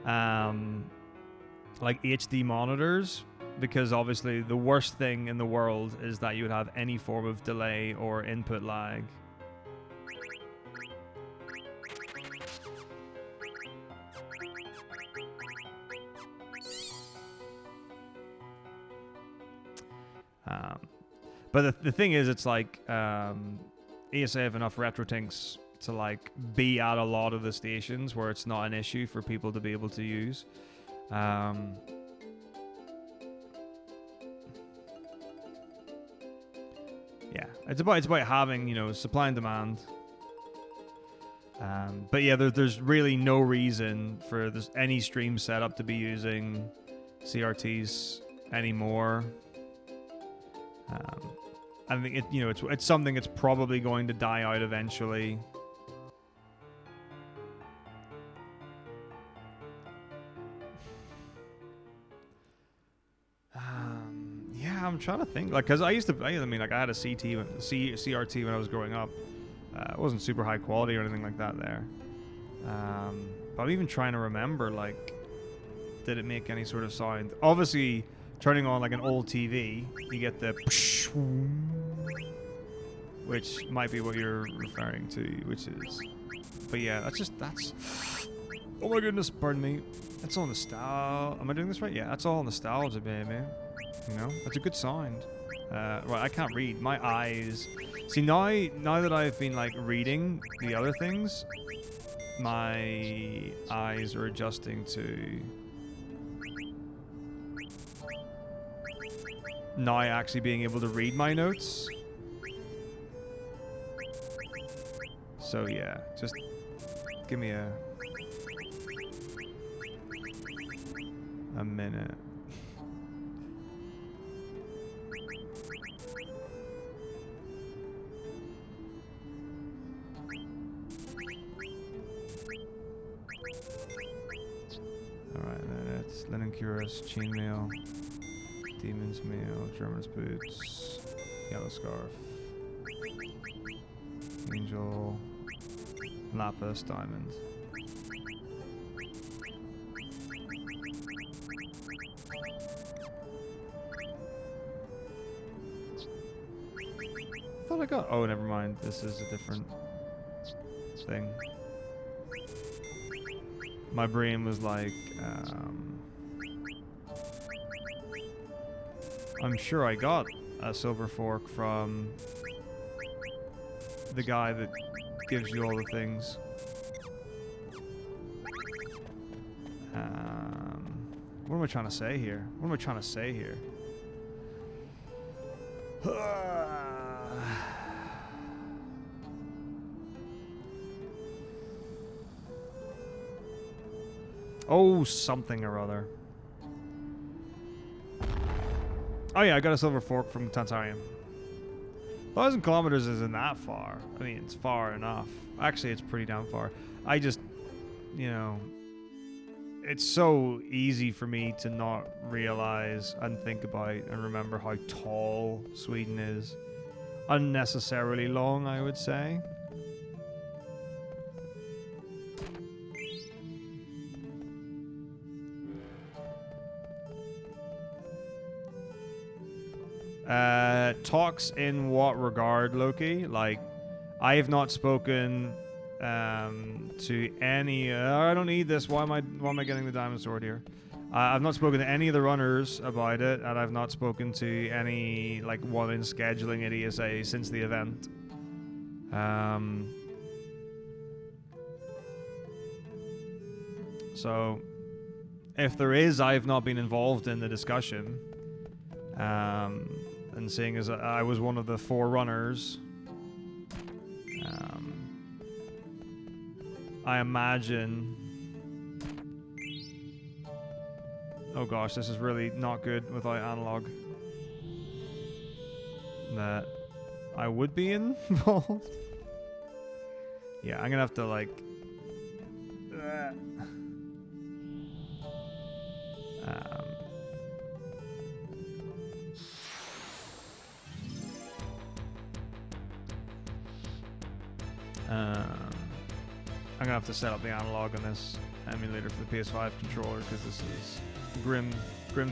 like HD monitors, because obviously the worst thing in the world is that you would have any form of delay or input lag. But the thing is, it's like ESA have enough RetroTinks to like be at a lot of the stations where it's not an issue for people to be able to use. Yeah, it's about having, you know, supply and demand. But yeah, there's really no reason for any stream setup to be using CRTs anymore. I think it's something that's probably going to die out eventually. Yeah, I'm trying to think. Like, cause I had a CRT when I was growing up. It wasn't super high quality or anything like that there. But I'm even trying to remember, like, did it make any sort of sound? Obviously, turning on like an old TV, you get the which might be what you're referring to, which is, but yeah, that's, oh my goodness, pardon me. That's all nostalgia. Am I doing this right? Yeah, that's all nostalgia, baby. You know, that's a good sound. Right, I can't read. My eyes. See, now that I've been like reading the other things, my eyes are adjusting to now actually being able to read my notes. So yeah, just give me a minute. Alright, that's Lenincurus, Chainmail, Demon's Mail, German's Boots, Yellow Scarf, Angel, Lapis, Diamond. I thought I got... Oh, never mind. This is a different thing. My brain was like, I'm sure I got a silver fork from the guy that gives you all the things. What am I trying to say here? What am I trying to say here? Oh, something or other. Oh yeah, I got a silver fork from Tantarium. 1,000 kilometers isn't that far. I mean, it's far enough. Actually, it's pretty damn far. I just, you know, it's so easy for me to not realize and think about and remember how tall Sweden is. Unnecessarily long, I would say. Talks in what regard, Loki? Like, I have not spoken to any. I don't need this. Why am I getting the diamond sword here? I've not spoken to any of the runners about it, and I've not spoken to any like one in scheduling at ESA since the event. So, if there is, I have not been involved in the discussion. And seeing as I was one of the 4 runners, I imagine... Oh gosh, this is really not good without analog. That I would be involved. Yeah, I'm gonna have to like... I'm gonna have to set up the analog on this emulator for the PS5 controller because this is grim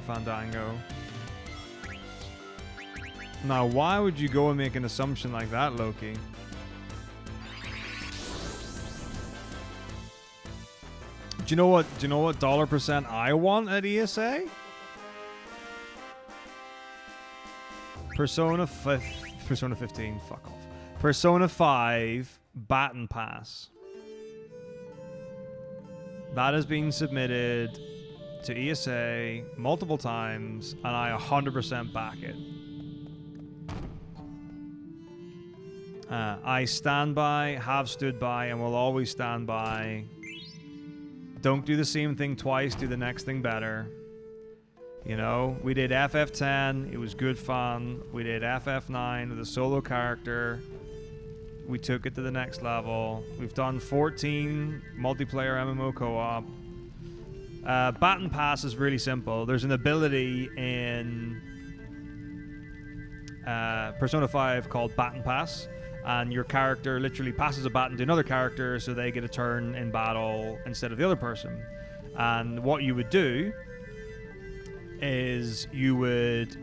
Fandango. Now, why would you go and make an assumption like that, Loki? Do you know what $% I want at ESA? Persona 15, fuck off. Persona 5 Baton Pass. That has been submitted to ESA multiple times, and I 100% back it. I stand by, have stood by, and will always stand by. Don't do the same thing twice, do the next thing better. You know, we did FF10, it was good fun. We did FF9 with a solo character. We took it to the next level. We've done 14 multiplayer MMO co-op. Baton Pass is really simple. There's an ability in Persona 5 called Baton Pass, and your character literally passes a baton to another character so they get a turn in battle instead of the other person. And what you would do is you would,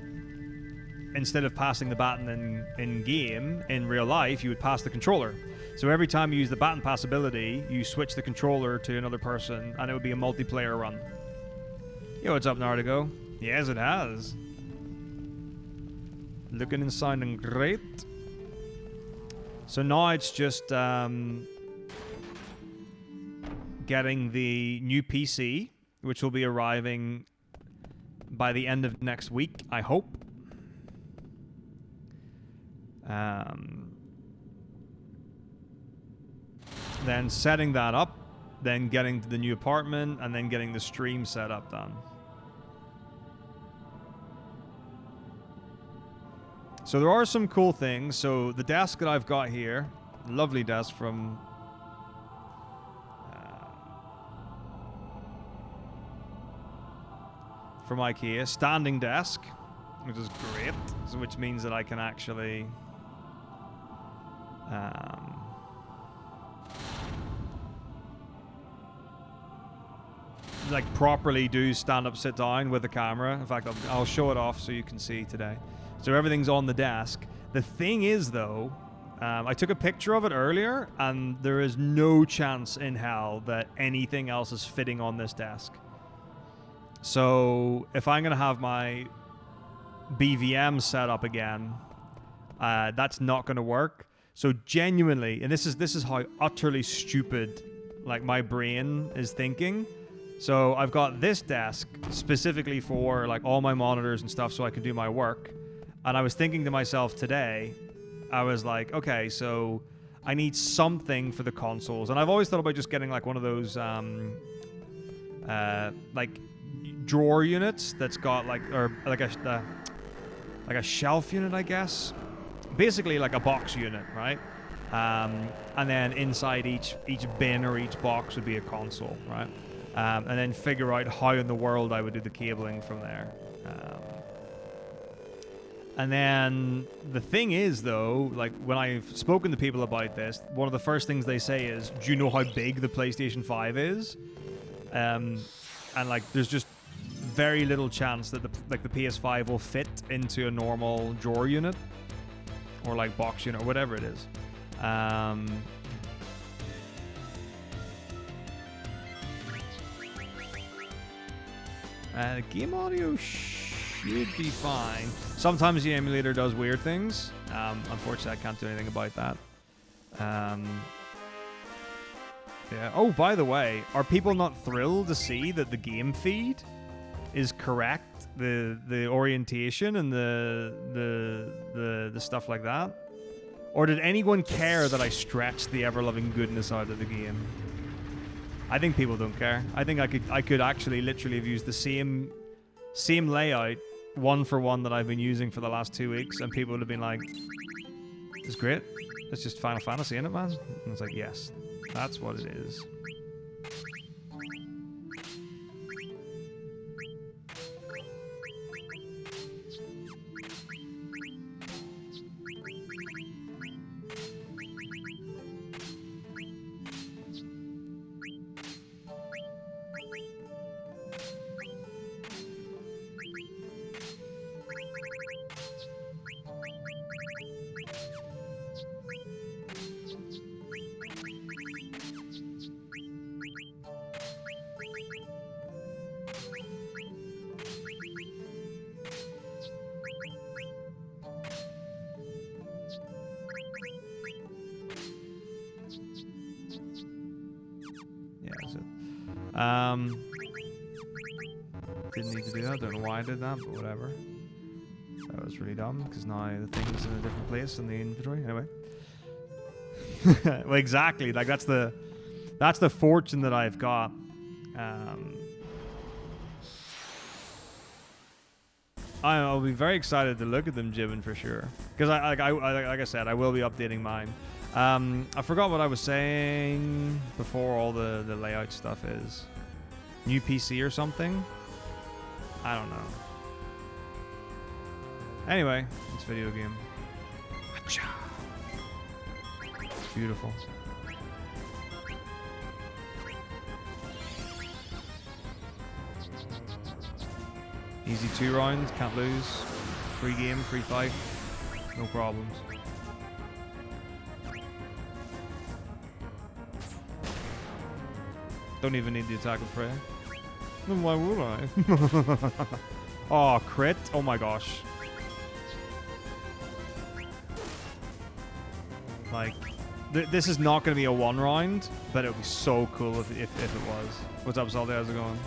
instead of passing the baton in game, in real life, you would pass the controller. So every time you use the Baton Pass ability, you switch the controller to another person, and it would be a multiplayer run. Yo, what's up, Nardigo? Yes, it has. Looking and sounding great. So now it's just getting the new PC, which will be arriving by the end of next week, I hope. Then setting that up, then getting to the new apartment, and then getting the stream set up done. So there are some cool things. So the desk that I've got here, lovely desk from IKEA, standing desk, which is great, so which means that I can actually like properly do stand up, sit down with the camera. In fact, I'll show it off so you can see today. So everything's on the desk. The thing is, though, I took a picture of it earlier, and there is no chance in hell that anything else is fitting on this desk. So if I'm gonna have my BVM set up again, that's not gonna work. So genuinely, and this is how utterly stupid like my brain is thinking. So I've got this desk specifically for like all my monitors and stuff so I can do my work. And I was thinking to myself today, I was like, okay, so I need something for the consoles. And I've always thought about just getting like one of those like drawer units that's got like, or like a shelf unit, I guess. Basically like a box unit, right? And then inside each bin or each box would be a console, right? And then figure out how in the world I would do the cabling from there. And then the thing is, though, like when I've spoken to people about this, one of the first things they say is, do you know how big the PlayStation 5 is? And like there's just very little chance that the PS5 will fit into a normal drawer unit or like box unit or whatever it is. Game audio should be fine. Sometimes the emulator does weird things. Unfortunately, I can't do anything about that. Yeah. Oh, by the way, are people not thrilled to see that the game feed is correct? The orientation and the stuff like that? Or did anyone care that I stretched the ever-loving goodness out of the game? I think people don't care. I think I could actually literally have used the same layout one for one that I've been using for the last 2 weeks, and people would have been like, "It's great. It's just Final Fantasy, isn't it, man?" And it's like, yes, that's what it is. Didn't need to do that. Don't know why I did that, but whatever. That was really dumb because now the thing's in a different place in the inventory. Anyway. Well, exactly. Like that's the fortune that I've got. I'll be very excited to look at them jibbing for sure. Because like I said, I will be updating mine. I forgot what I was saying before all the layout stuff is. New PC or something? I don't know. Anyway, it's a video game. Beautiful. Easy 2 rounds, can't lose. Free game, free fight. No problems. Don't even need the attack of Freya. Then why would I? Oh, crit? Oh my gosh. Like, this is not going to be a 1 round, but it would be so cool if it was. What's up, Salty? How's it going?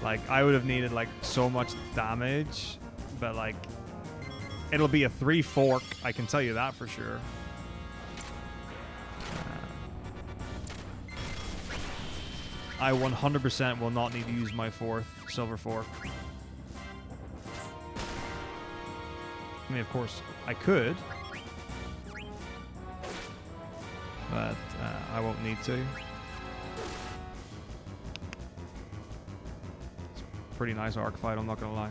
Like, I would have needed, like, so much damage, but, like, it'll be a 3 fork. I can tell you that for sure. I 100% will not need to use my 4th silver fork. I mean, of course, I could. But I won't need to. It's a pretty nice arc fight, I'm not gonna lie.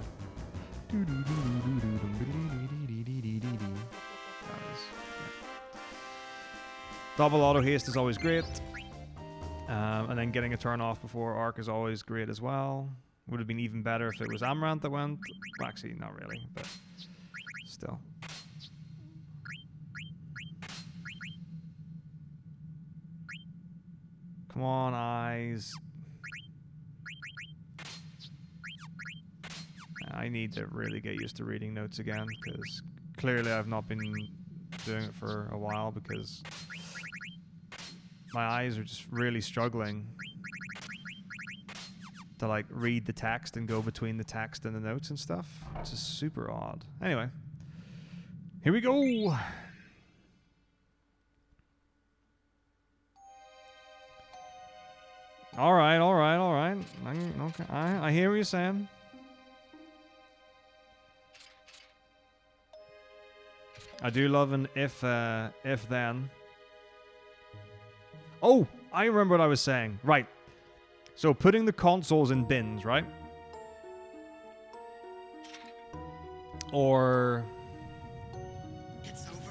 Double auto haste is always great. And then getting a turn off before arc is always great as well. Would have been even better if it was Amaranth that went. Well, actually, not really, but still. Come on, eyes. I need to really get used to reading notes again, because clearly I've not been doing it for a while, because my eyes are just really struggling to like read the text and go between the text and the notes and stuff. It's just super odd. Anyway, here we go. All right. Okay, I hear what you're saying. I do love an if then. Oh, I remember what I was saying. Right. So putting the consoles in bins, right? Or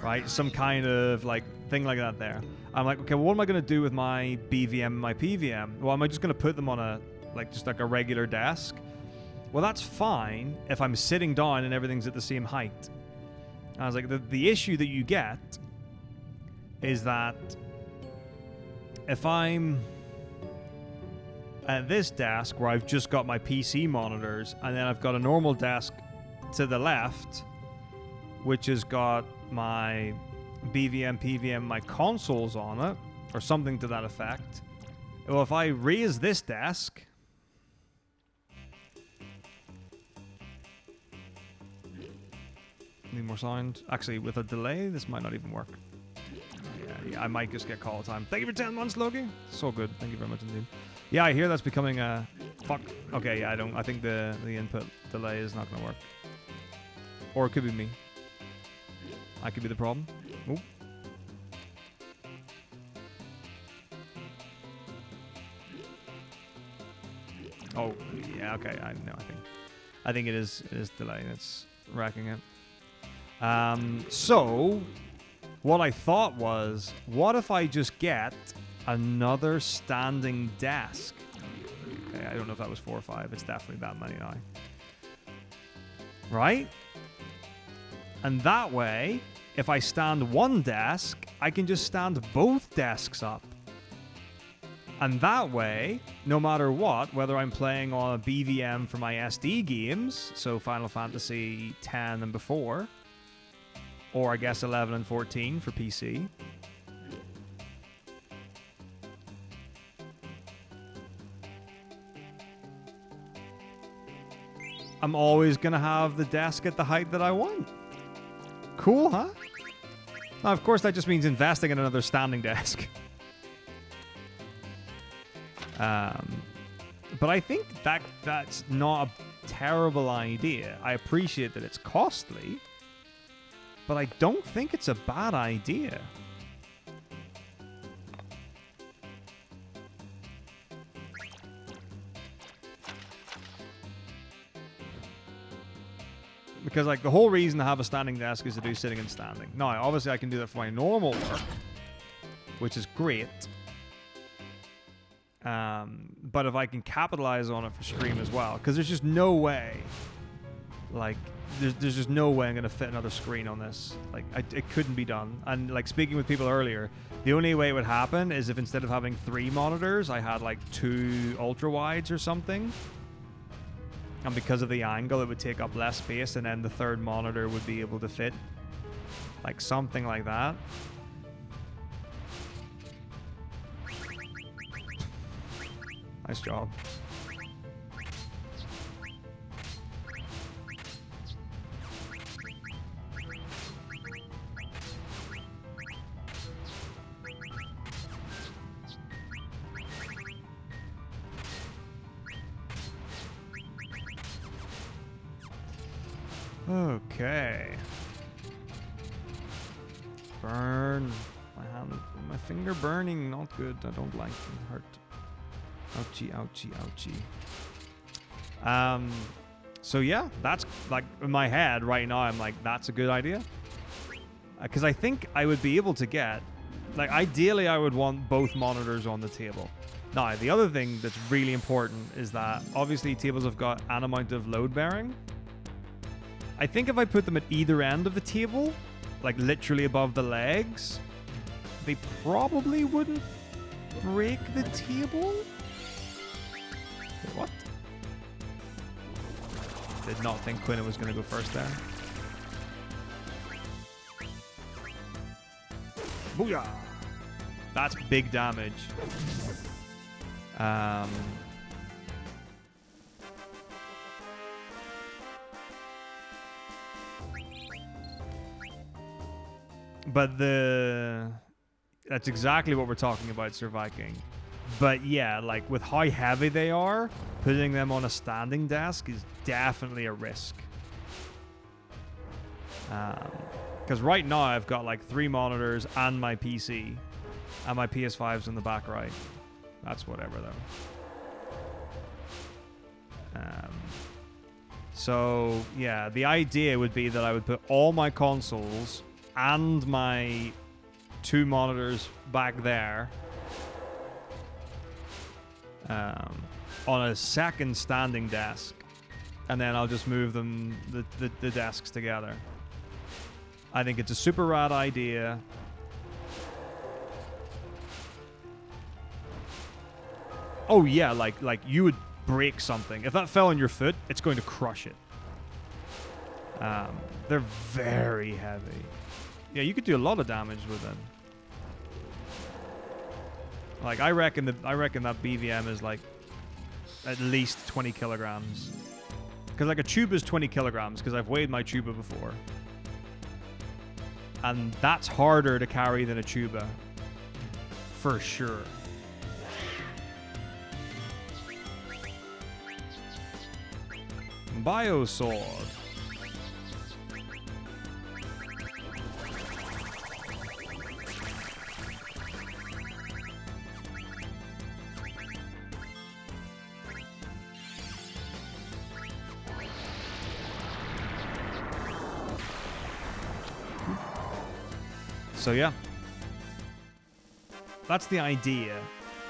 right, some kind of like thing like that there. I'm like, okay, well, what am I going to do with my BVM and my PVM? Well, am I just going to put them on a just like a regular desk? Well, that's fine if I'm sitting down and everything's at the same height. I was like, the issue that you get is that if I'm at this desk where I've just got my PC monitors and then I've got a normal desk to the left, which has got my BVM, PVM, my consoles on it, or something to that effect. Well, if I raise this desk, need more sound. Actually, with a delay, this might not even work. Yeah, I might just get call time. Thank you for 10 months, Loki. So good. Thank you very much indeed. Yeah, I hear that's becoming a fuck. Okay, yeah, I think the input delay is not gonna work. Or it could be me. I could be the problem. Ooh. Oh, yeah, okay. I think it is delay. It's racking it. So what I thought was, what if I just get another standing desk? Okay, I don't know if that was 4 or 5. It's definitely that many now. Right? And that way, if I stand one desk, I can just stand both desks up. And that way, no matter what, whether I'm playing on a BVM for my SD games, so Final Fantasy X and before, or I guess 11 and 14 for PC, I'm always going to have the desk at the height that I want. Cool, huh? Now, of course, that just means investing in another standing desk. But I think that's not a terrible idea. I appreciate that it's costly, but I don't think it's a bad idea. Because, like, the whole reason to have a standing desk is to do sitting and standing. Now, obviously, I can do that for my normal work, which is great. But if I can capitalize on it for stream as well, because there's just no way, like, there's just no way I'm going to fit another screen on this. Like, it couldn't be done. And, like, speaking with people earlier, the only way it would happen is if instead of having 3 monitors, I had, like, 2 ultra-wides or something. And because of the angle, it would take up less space, and then the 3rd monitor would be able to fit. Like, something like that. Nice job. Okay. Burn. My hand, my finger burning. Not good. I don't like it. Hurt. Ouchie, ouchie, ouchie. So yeah, that's like in my head right now. I'm like, that's a good idea. Because I think I would be able to get, like, ideally I would want both monitors on the table. Now, the other thing that's really important is that obviously tables have got an amount of load bearing. I think if I put them at either end of the table, like literally above the legs, they probably wouldn't break the table. Wait, what? Did not think Quinn was going to go first there. Booyah! That's big damage. But that's exactly what we're talking about, Sir Viking. But yeah, like with how heavy they are, putting them on a standing desk is definitely a risk. Because right now I've got like 3 monitors and my PC, and my PS5's in the back right. That's whatever though. So yeah, the idea would be that I would put all my consoles and my 2 monitors back there on a second standing desk, and then I'll just move them the desks together. I think it's a super rad idea. Oh yeah, like you would break something. If that fell on your foot, it's going to crush it. They're very heavy. Yeah, you could do a lot of damage with them. Like I reckon that BVM is like at least 20 kilograms. Because like a tuba is 20 kilograms because I've weighed my tuba before. And that's harder to carry than a tuba. For sure. Biosword. So yeah, that's the idea,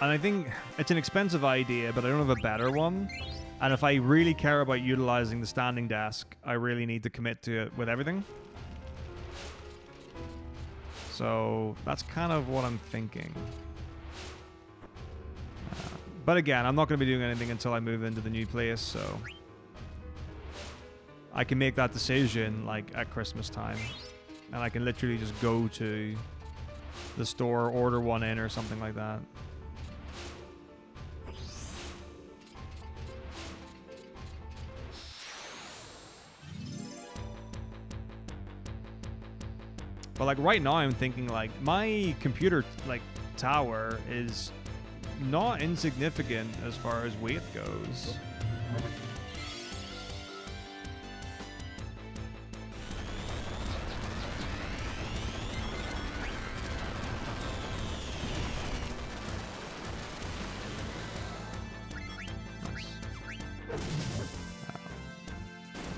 and I think it's an expensive idea, but I don't have a better one. And if I really care about utilizing the standing desk, I really need to commit to it with everything. So that's kind of what I'm thinking. But again, I'm not going to be doing anything until I move into the new place, so I can make that decision like at Christmas time. And I can literally just go to the store, order one in or something like that. But like right now I'm thinking like my computer like tower is not insignificant as far as weight goes.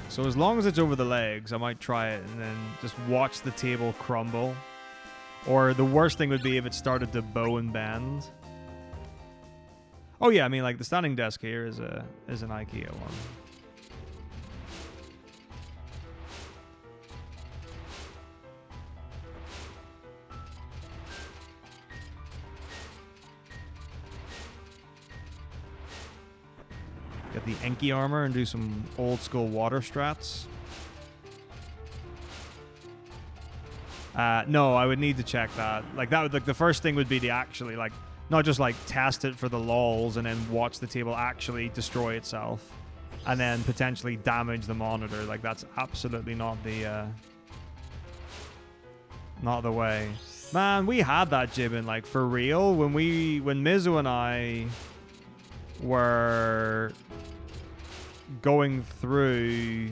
So as long as it's over the legs, I might try it and then just watch the table crumble. Or the worst thing would be if it started to bow and bend. Oh yeah, I mean like the standing desk here is an IKEA one. Get the Enki armor and do some old school water strats. No, I would need to check that. Like that would, like the first thing would be to actually like not just like test it for the lols and then watch the table actually destroy itself and then potentially damage the monitor. Like that's absolutely not the way. Man, we had that jibbing like for real when Mizu and I were going through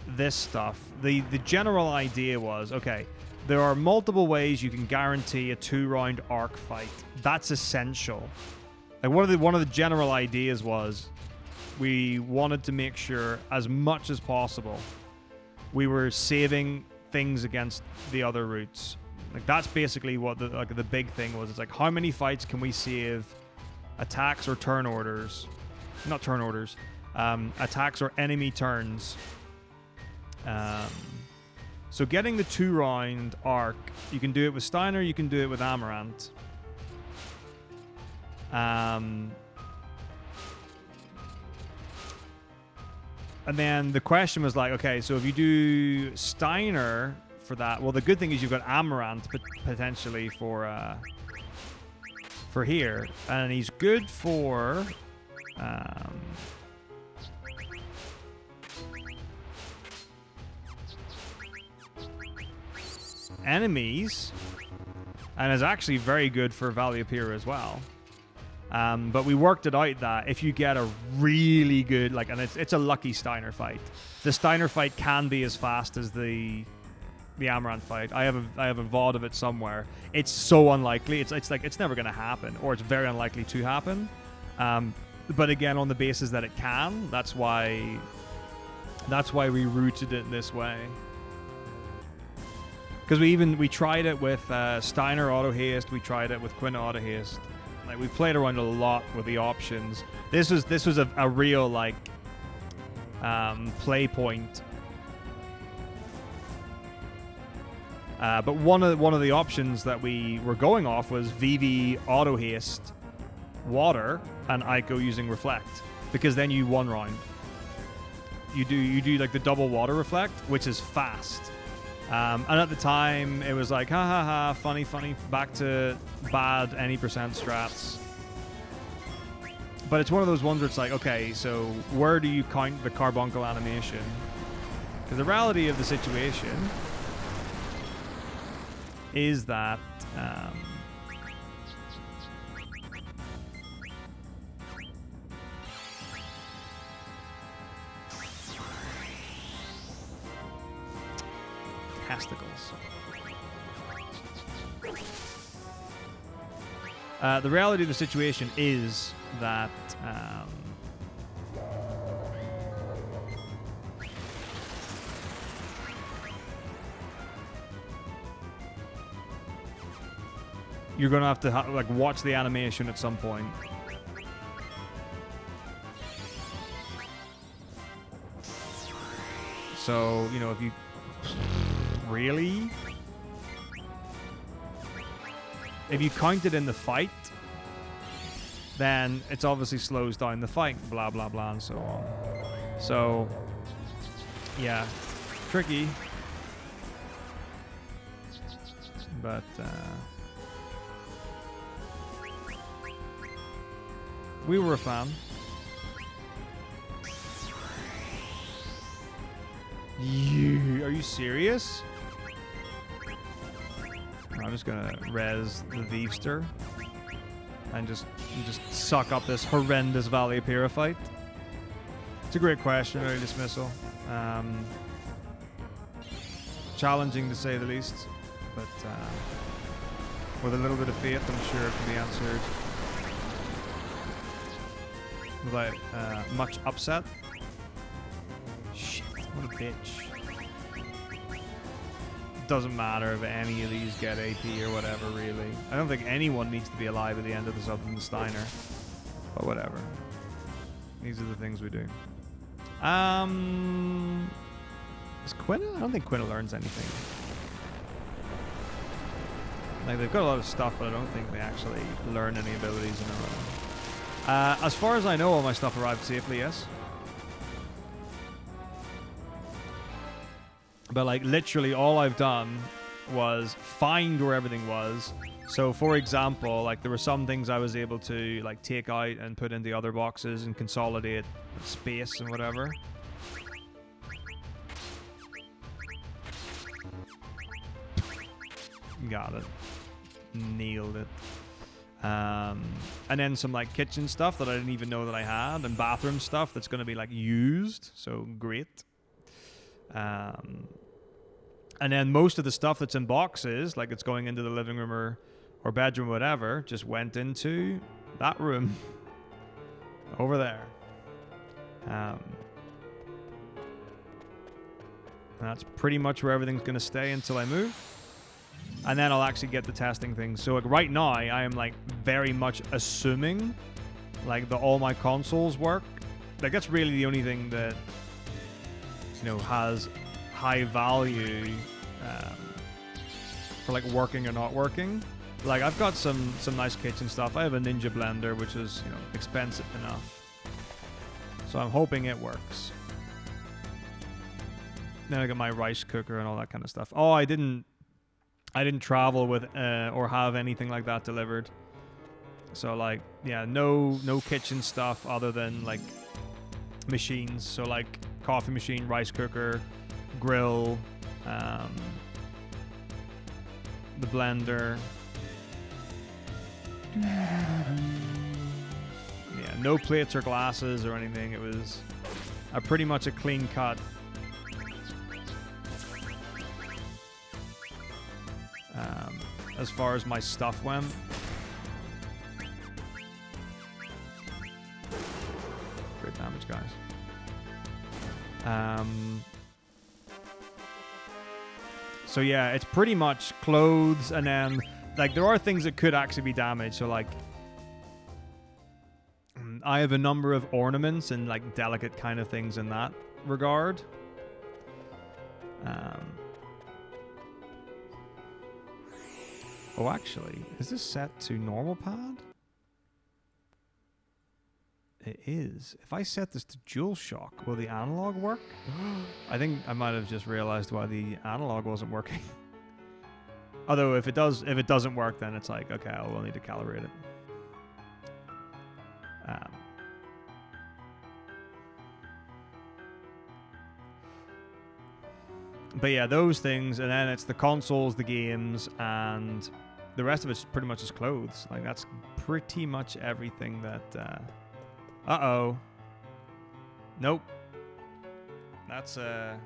this stuff. The general idea was, okay, there are multiple ways you can guarantee a 2-round arc fight. That's essential. Like one of the general ideas was we wanted to make sure as much as possible we were saving things against the other routes. Like that's basically what the big thing was. It's like how many fights can we save attacks or turn orders, not turn orders, attacks or enemy turns. So getting the 2-round arc, you can do it with Steiner, you can do it with Amaranth. And then the question was like, okay, so if you do Steiner for that, well, the good thing is you've got Amaranth potentially for here, and he's good for enemies, and is actually very good for Valiapira as well. But we worked it out that if you get a really good, like, and it's a lucky Steiner fight. The Steiner fight can be as fast as the Amaranth fight. I have a VOD of it somewhere. It's so unlikely. It's like it's never going to happen, or it's very unlikely to happen. But again, on the basis that it can, that's why we routed it this way. Because we tried it with Steiner auto haste. We tried it with Quinta auto haste. Like we played around a lot with the options. This was a real like play point. But one of the options that we were going off was VV auto haste, water, and Aiko using reflect, because then you one round. You do like the double water reflect, which is fast. And at the time, it was like, ha ha ha, funny, back to bad any percent strats. But it's one of those ones where it's like, okay, so where do you count the carbuncle animation? Because the reality of the situation is that testicles. The reality of the situation is that you're gonna have to like watch the animation at some point. So, you know, if you really, if you count it in the fight, then it obviously slows down the fight, blah blah blah and so on. So yeah, tricky, but we were a fan. Are you serious? I'm just gonna res the Thievester and just suck up this horrendous Valley of Pyrrhophyte. It's a great question, early dismissal. Challenging to say the least, but with a little bit of faith, I'm sure it can be answered without much upset. Shit, what a bitch. Doesn't matter if any of these get AP or whatever, really. I don't think anyone needs to be alive at the end of this other than Steiner. But whatever. These are the things we do. Is Quina? I don't think Quina learns anything. Like, they've got a lot of stuff, but I don't think they actually learn any abilities in a row. As far as I know, all my stuff arrived safely, yes. But, like, literally all I've done was find where everything was. So, for example, like, there were some things I was able to, like, take out and put into other boxes and consolidate space and whatever. Got it. Nailed it. And then some, like, kitchen stuff that I didn't even know that I had, and bathroom stuff that's going to be, like, used. So, great. And then most of the stuff that's in boxes, like it's going into the living room or bedroom or whatever, just went into that room over there. That's pretty much where everything's going to stay until I move. And then I'll actually get the testing things. So like right now, I am like very much assuming like that all my consoles work. Like that's really the only thing that, you know, has high value for like working or not working. Like I've got some nice kitchen stuff. I have a Ninja blender, which is, you know, expensive enough. So I'm hoping it works. Then I got my rice cooker and all that kind of stuff. Oh, I didn't travel with or have anything like that delivered. So like, yeah, no kitchen stuff other than like machines. So like coffee machine, rice cooker, grill, the blender. Yeah, no plates or glasses or anything. It was pretty much a clean cut. As far as my stuff went. Great damage, guys. So yeah, it's pretty much clothes, and then like there are things that could actually be damaged. So like I have a number of ornaments and like delicate kind of things in that regard. Oh, actually, is this set to normal pad? It is. If I set this to DualShock, will the analog work? I think I might have just realized why the analog wasn't working. Although if it doesn't work, then it's like, okay, we'll need to calibrate it. But yeah, those things, and then it's the consoles, the games, and the rest of it's pretty much just clothes. Like that's pretty much everything that. Uh-oh. Nope. That's a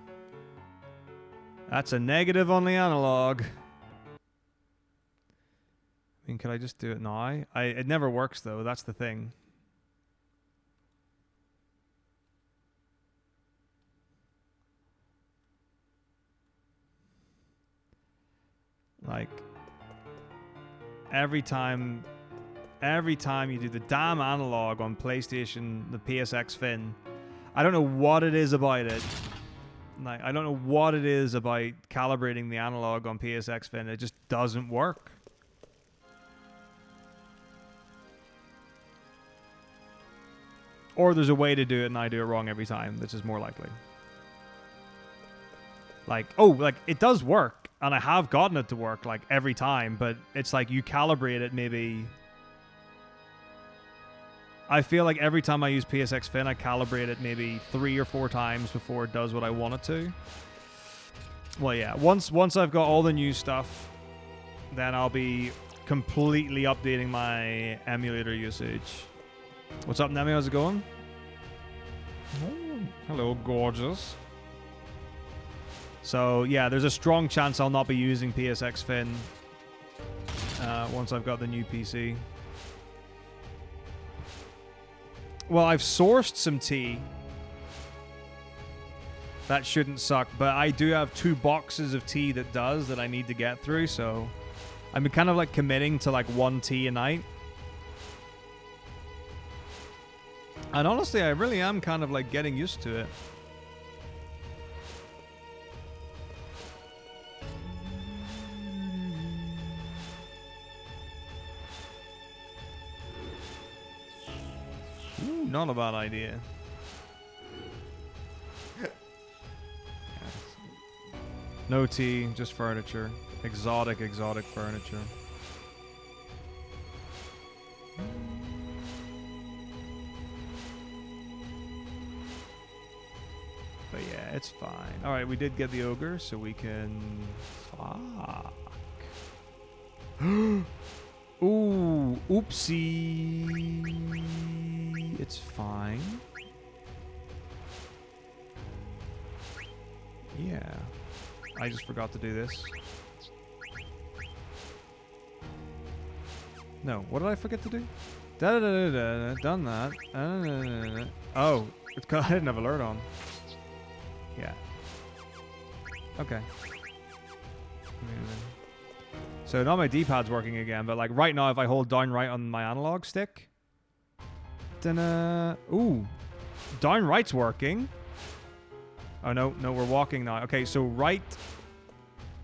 negative on the analog. I mean, could I just do it now? It never works though. That's the thing. Like every time you do the damn analog on PlayStation, the PSX Fin, I don't know what it is about it. Like I don't know what it is about calibrating the analog on PSX Fin. It just doesn't work. Or there's a way to do it and I do it wrong every time, which is more likely. Like, oh, like it does work. And I have gotten it to work like every time, but it's like you calibrate it maybe I feel like every time I use PSX Fin, I calibrate it maybe 3 or 4 times before it does what I want it to. Well, yeah. Once I've got all the new stuff, then I'll be completely updating my emulator usage. What's up, Nemi? How's it going? Oh, hello, gorgeous. So, yeah, there's a strong chance I'll not be using PSX Fin once I've got the new PC. Well, I've sourced some tea. That shouldn't suck, but I do have 2 boxes of tea that does that I need to get through, so I'm kind of like committing to like 1 tea a night. And honestly, I really am kind of like getting used to it. Ooh, not a bad idea. No tea, just furniture. Exotic furniture. But yeah, it's fine. Alright, we did get the ogre, so we can... Fuck. Ooh, oopsie. It's fine. Yeah. I just forgot to do this. No, what did I forget to do? Done that. Oh, it's 'cause I didn't have alert on. Yeah. Okay. So now my D-pad's working again, but like right now if I hold down right on my analog stick, then ooh, down right's working. Oh no, we're walking now. Okay, so right.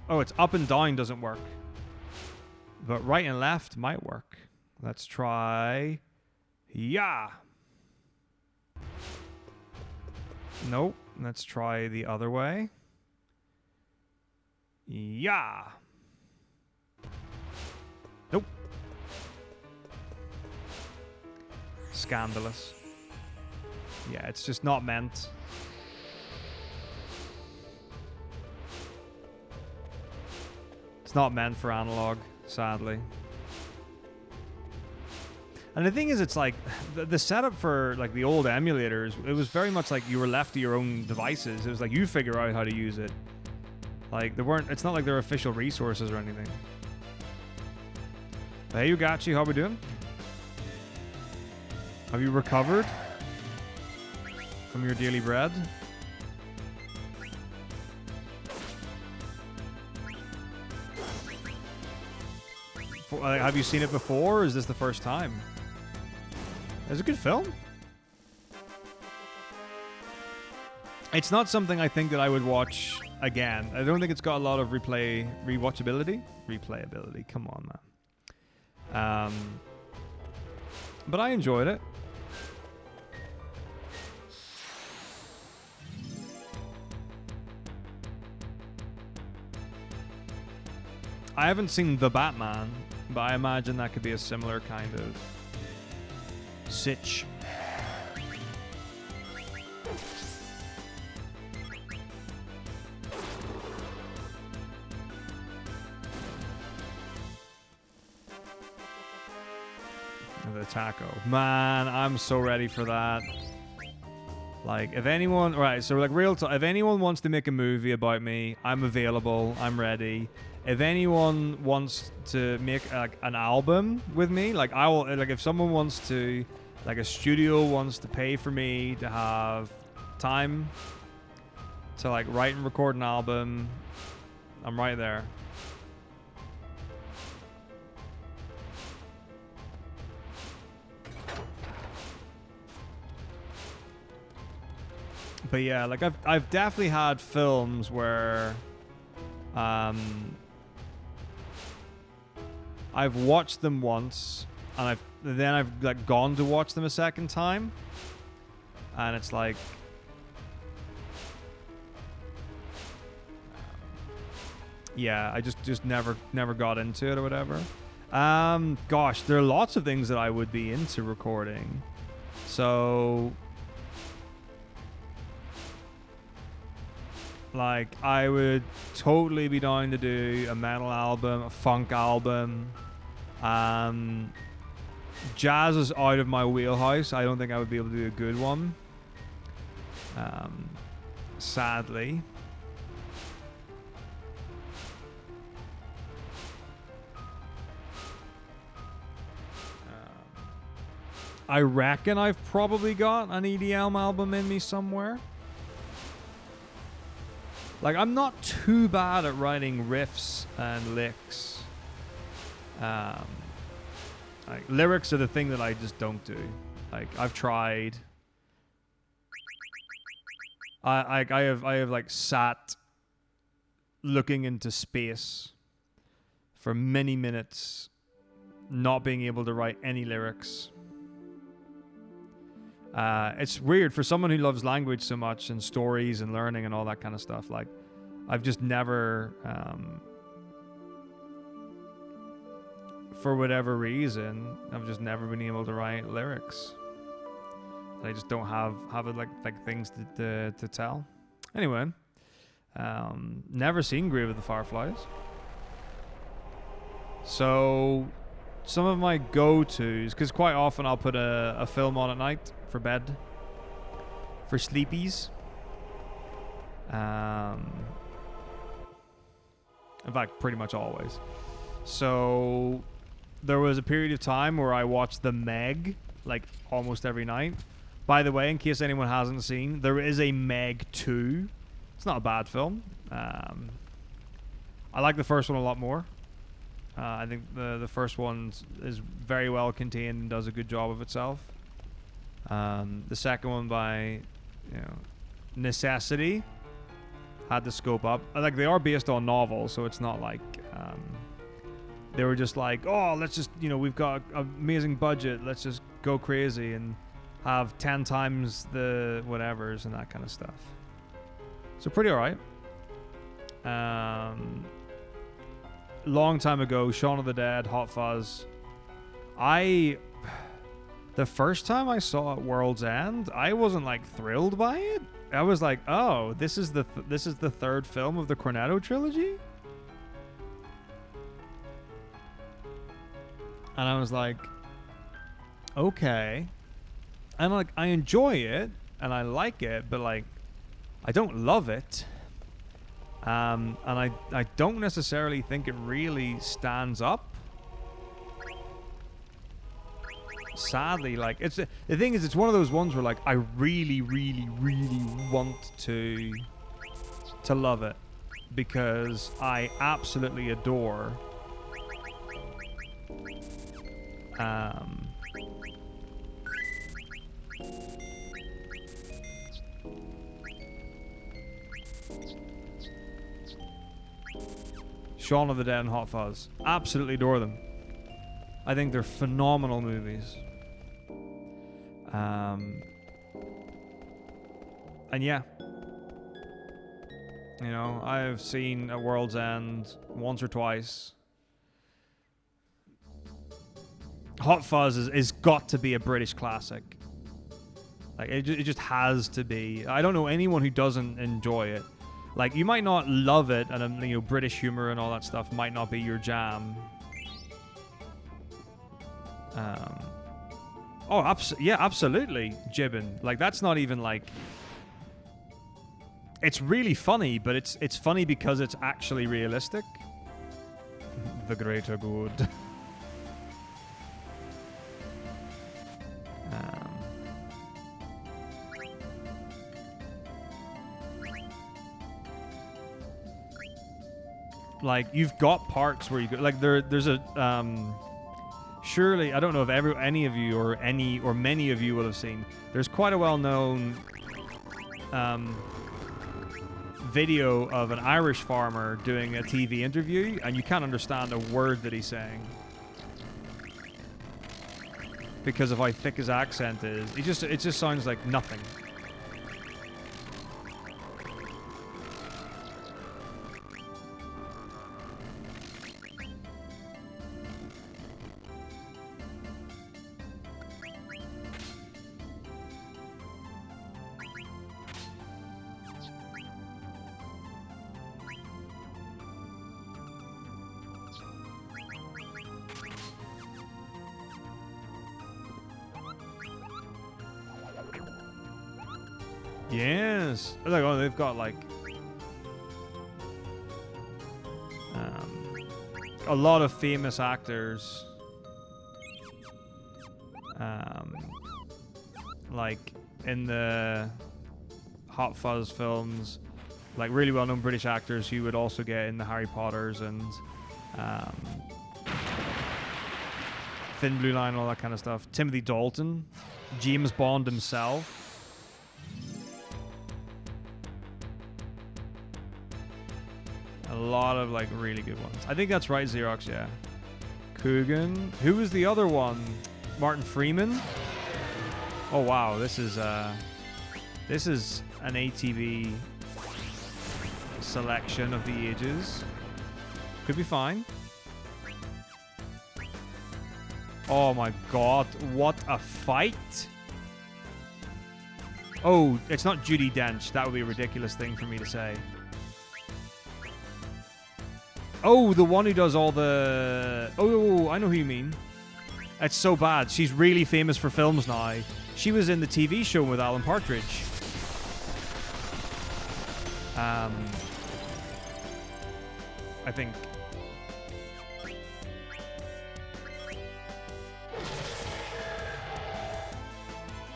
Oh, it's up and down doesn't work. But right and left might work. Let's try. Yeah. Nope. Let's try the other way. Yeah. Nope. Scandalous. Yeah, it's just not meant. It's not meant for analog, sadly. And the thing is, it's like the setup for like the old emulators, it was very much like you were left to your own devices. It was like you figure out how to use it. Like there weren't, it's not like they're official resources or anything. Hey, you got you. How we doing? Have you recovered from your daily bread? Have you seen it before, or is this the first time? It's a good film. It's not something I think that I would watch again. I don't think it's got a lot of rewatchability. Replayability, come on, man. But I enjoyed it. I haven't seen The Batman, but I imagine that could be a similar kind of sitch. The taco. Man, I'm so ready for that. Like, if anyone... Right, so like real talk. If anyone wants to make a movie about me, I'm available. I'm ready. If anyone wants to make like an album with me, like I will... Like, if someone wants to... Like, a studio wants to pay for me to have time to, like, write and record an album, I'm right there. But yeah, like I've definitely had films where I've watched them once and then I've like gone to watch them a second time, and it's like yeah, I just never got into it or whatever. Gosh, there are lots of things that I would be into recording. So, like, I would totally be down to do a metal album, a funk album. Jazz is out of my wheelhouse. I don't think I would be able to do a good one. Sadly. I reckon I've probably got an EDM album in me somewhere. Like, I'm not too bad at writing riffs and licks. Like, lyrics are the thing that I just don't do. Like, I've tried. I have like sat looking into space for many minutes, not being able to write any lyrics. It's weird for someone who loves language so much and stories and learning and all that kind of stuff. Like, I've just never, for whatever reason, I've just never been able to write lyrics. I just don't have it like things to tell. Anyway, never seen Grave of the Fireflies. So some of my go-tos, because quite often I'll put a film on at night for bed, for sleepies. In fact, pretty much always. So there was a period of time where I watched The Meg like almost every night. By the way, in case anyone hasn't seen, there is a Meg 2. It's not a bad film. I like the first one a lot more. I think the first one is very well contained and does a good job of itself. The second one, by necessity, had to scope up. Like, they are based on novels, so it's not like they were just like, oh, let's just, we've got an amazing budget, let's just go crazy and have 10 times the whatevers and that kind of stuff. So pretty alright. Long time ago, Shaun of the Dead, Hot Fuzz. The first time I saw it, World's End, I wasn't like thrilled by it. I was like, oh, this is the third film of the Cornetto trilogy? And I was like, okay. And like, I enjoy it and I like it, but like, I don't love it. And I don't necessarily think it really stands up. Sadly, like, the thing is, it's one of those ones where like I really, really, really want to love it because I absolutely adore Shaun of the Dead and Hot Fuzz. Absolutely adore them. I think they're phenomenal movies. And yeah, I've seen A World's End once or twice. Hot Fuzz is got to be a British classic. Like, it just has to be. I don't know anyone who doesn't enjoy it. Like, you might not love it, and British humor and all that stuff might not be your jam. Yeah, absolutely, Jibbin. Like, that's not even like. It's really funny, but it's funny because it's actually realistic. The greater good. Like, you've got parks where you go. Like, there's a surely, I don't know if any of you or many of you will have seen. There's quite a well-known video of an Irish farmer doing a TV interview, and you can't understand a word that he's saying because of how thick his accent is. It just sounds like nothing. Yes. Like, oh, they've got like a lot of famous actors. Like in the Hot Fuzz films, like really well-known British actors you would also get in the Harry Potters and Thin Blue Line, all that kind of stuff. Timothy Dalton, James Bond himself. A lot of like really good ones. I think that's right, Xerox, yeah. Coogan. Who was the other one? Martin Freeman? Oh wow, this is an ATV selection of the ages. Could be fine. Oh my god, what a fight! Oh, it's not Judi Dench. That would be a ridiculous thing for me to say. Oh, the one who does all the... Oh, I know who you mean. It's so bad. She's really famous for films now. She was in the TV show with Alan Partridge. I think...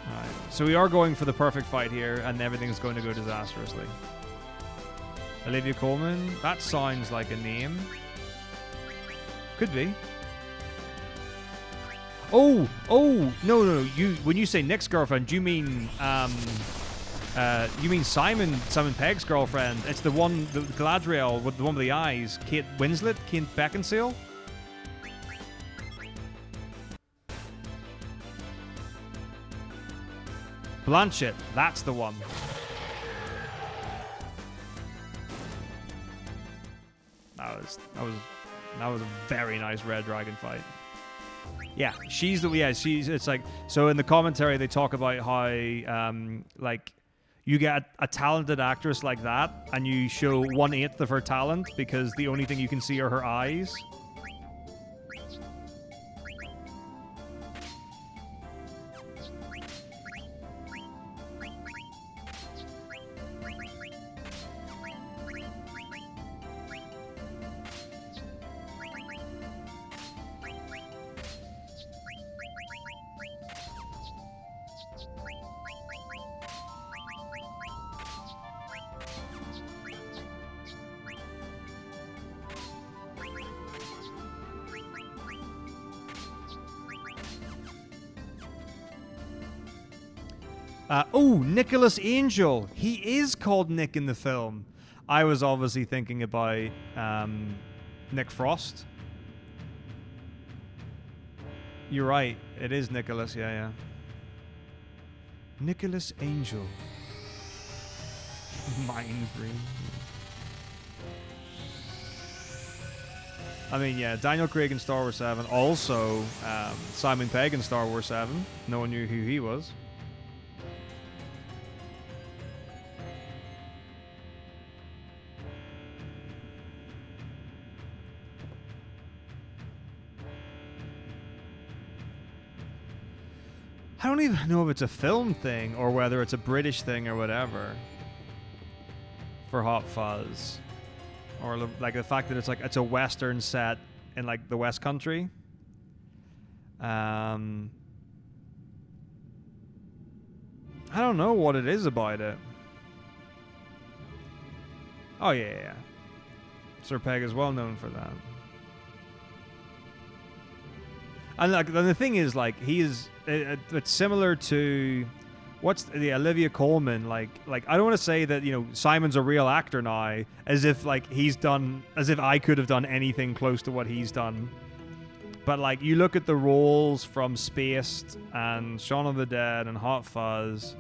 Alright, so we are going for the perfect fight here, and everything's going to go disastrously. Olivia Colman? That sounds like a name. Could be. Oh, no. You, when you say Nick's girlfriend, you mean Simon Pegg's girlfriend. It's the one, the Galadriel, with the one with the eyes. Kate Winslet, Kate Beckinsale. Blanchett, that's the one. That was a very nice Red Dragon fight. Yeah, it's like, so in the commentary they talk about how like you get a talented actress like that and you show 1/8 of her talent because the only thing you can see are her eyes. Nicholas Angel. He is called Nick in the film. I was obviously thinking about Nick Frost. You're right. It is Nicholas. Yeah. Nicholas Angel. Mind brain. I mean, yeah, Daniel Craig in Star Wars 7. Also, Simon Pegg in Star Wars 7. No one knew who he was. I don't even know if it's a film thing or whether it's a British thing or whatever for Hot Fuzz. Or like the fact that it's a Western set in like the West Country. I don't know what it is about it. Oh yeah. Sir Pegg is well known for that. And like the thing is, like, he is it's similar to what's the Olivia Colman, like I don't want to say that, you know, Simon's a real actor now, as if like as if I could have done anything close to what he's done. But like you look at the roles from Spaced and Shaun of the Dead and Hot Fuzz,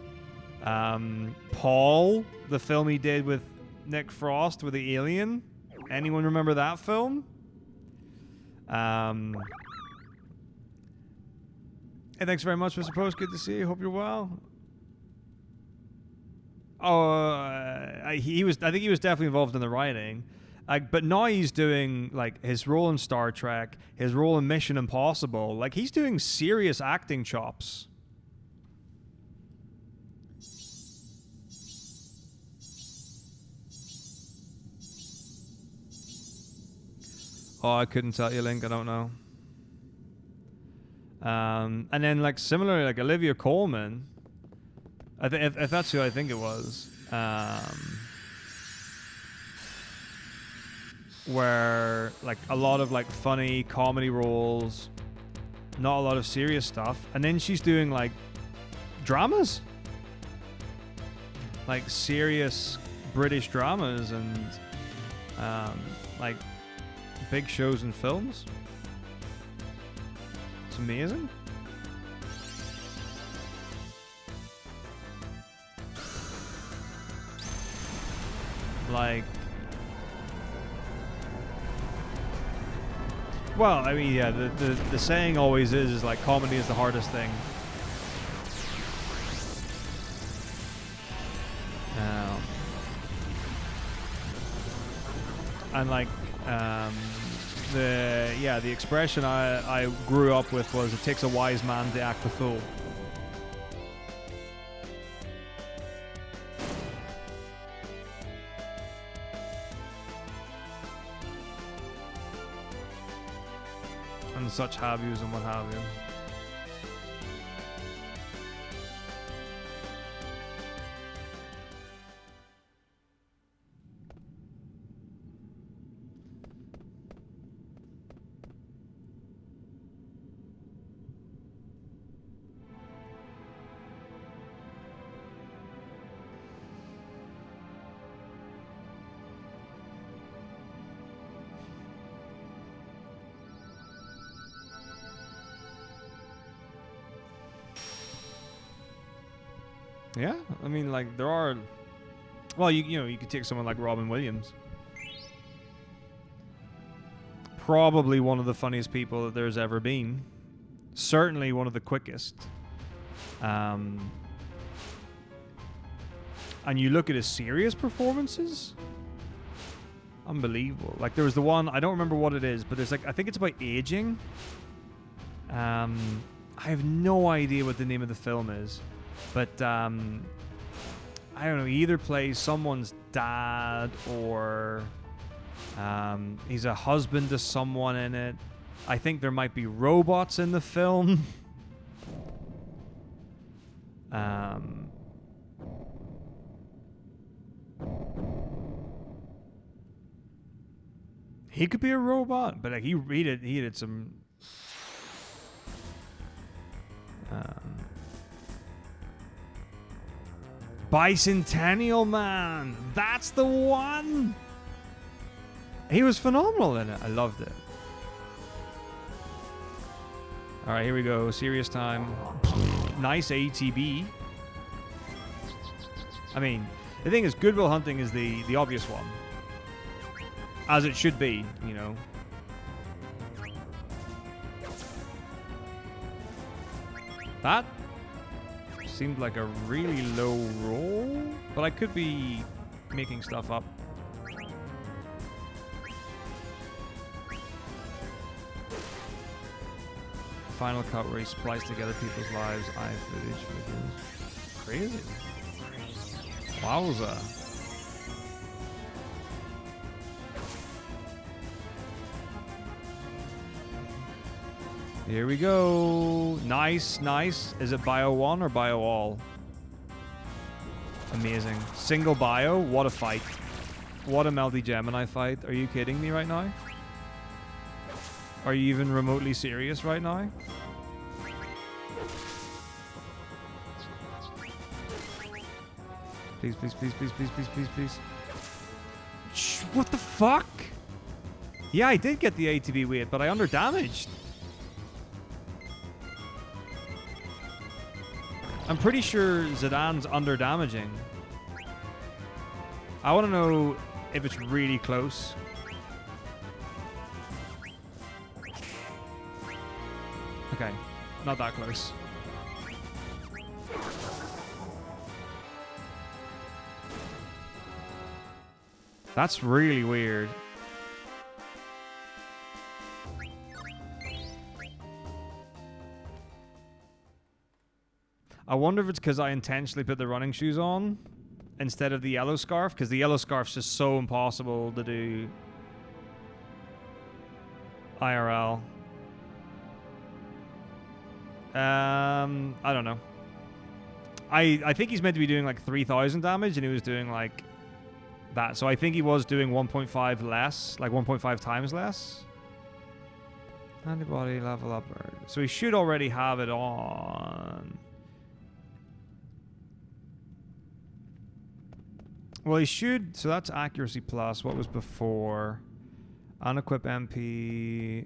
Paul, the film he did with Nick Frost with the alien. Anyone remember that film? Hey, thanks very much, Mr. Post. Good to see you. Hope you're well. I think he was definitely involved in the writing. But now he's doing like his role in Star Trek, his role in Mission Impossible. Like he's doing serious acting chops. Oh, I couldn't tell you, Link. I don't know. And then, like, similarly, like Olivia Colman, if that's who I think it was, where, like, a lot of, like, funny comedy roles, not a lot of serious stuff, and then she's doing, like, dramas. Like, serious British dramas and, like, big shows and films. It's amazing. Like, well, I mean, yeah, the saying always is like comedy is the hardest thing. And like, the expression I grew up with was, it takes a wise man to act a fool. And such have yous and what have you. Yeah, I mean, like, there are... Well, you know, you could take someone like Robin Williams. Probably one of the funniest people that there's ever been. Certainly one of the quickest. And you look at his serious performances, unbelievable. Like, there was the one, I don't remember what it is, but there's like, I think it's about aging. I have no idea what the name of the film is. But, I don't know, he either plays someone's dad or he's a husband to someone in it. I think there might be robots in the film. He could be a robot, but like he did some... Bicentennial Man! That's the one! He was phenomenal in it. I loved it. Alright, here we go. Serious time. Nice ATB. I mean, the thing is, Good Will Hunting is the obvious one. As it should be, you know. That seemed like a really low roll, but I could be making stuff up. Final Cut where he spliced together people's lives. Eye footage for the crazy. Wowza. Here we go. Nice, nice. Is it bio 1 or bio all? Amazing. Single bio. What a fight. What a Melty Gemini fight. Are you kidding me right now? Are you even remotely serious right now? Please, please, please, please, please, please, please, please. Shh, what the fuck? Yeah, I did get the ATB weight, but I underdamaged. I'm pretty sure Zidane's underdamaging. I want to know if it's really close. Okay, not that close. That's really weird. I wonder if it's because I intentionally put the running shoes on instead of the yellow scarf, because the yellow scarf's just so impossible to do. IRL. I don't know. I think he's meant to be doing like 3,000 damage, and he was doing like that. So I think he was doing 1.5 less, like 1.5 times less. Antibody level up. So he should already have it on. Well, he should. So that's accuracy plus. What was before? Unequip MP.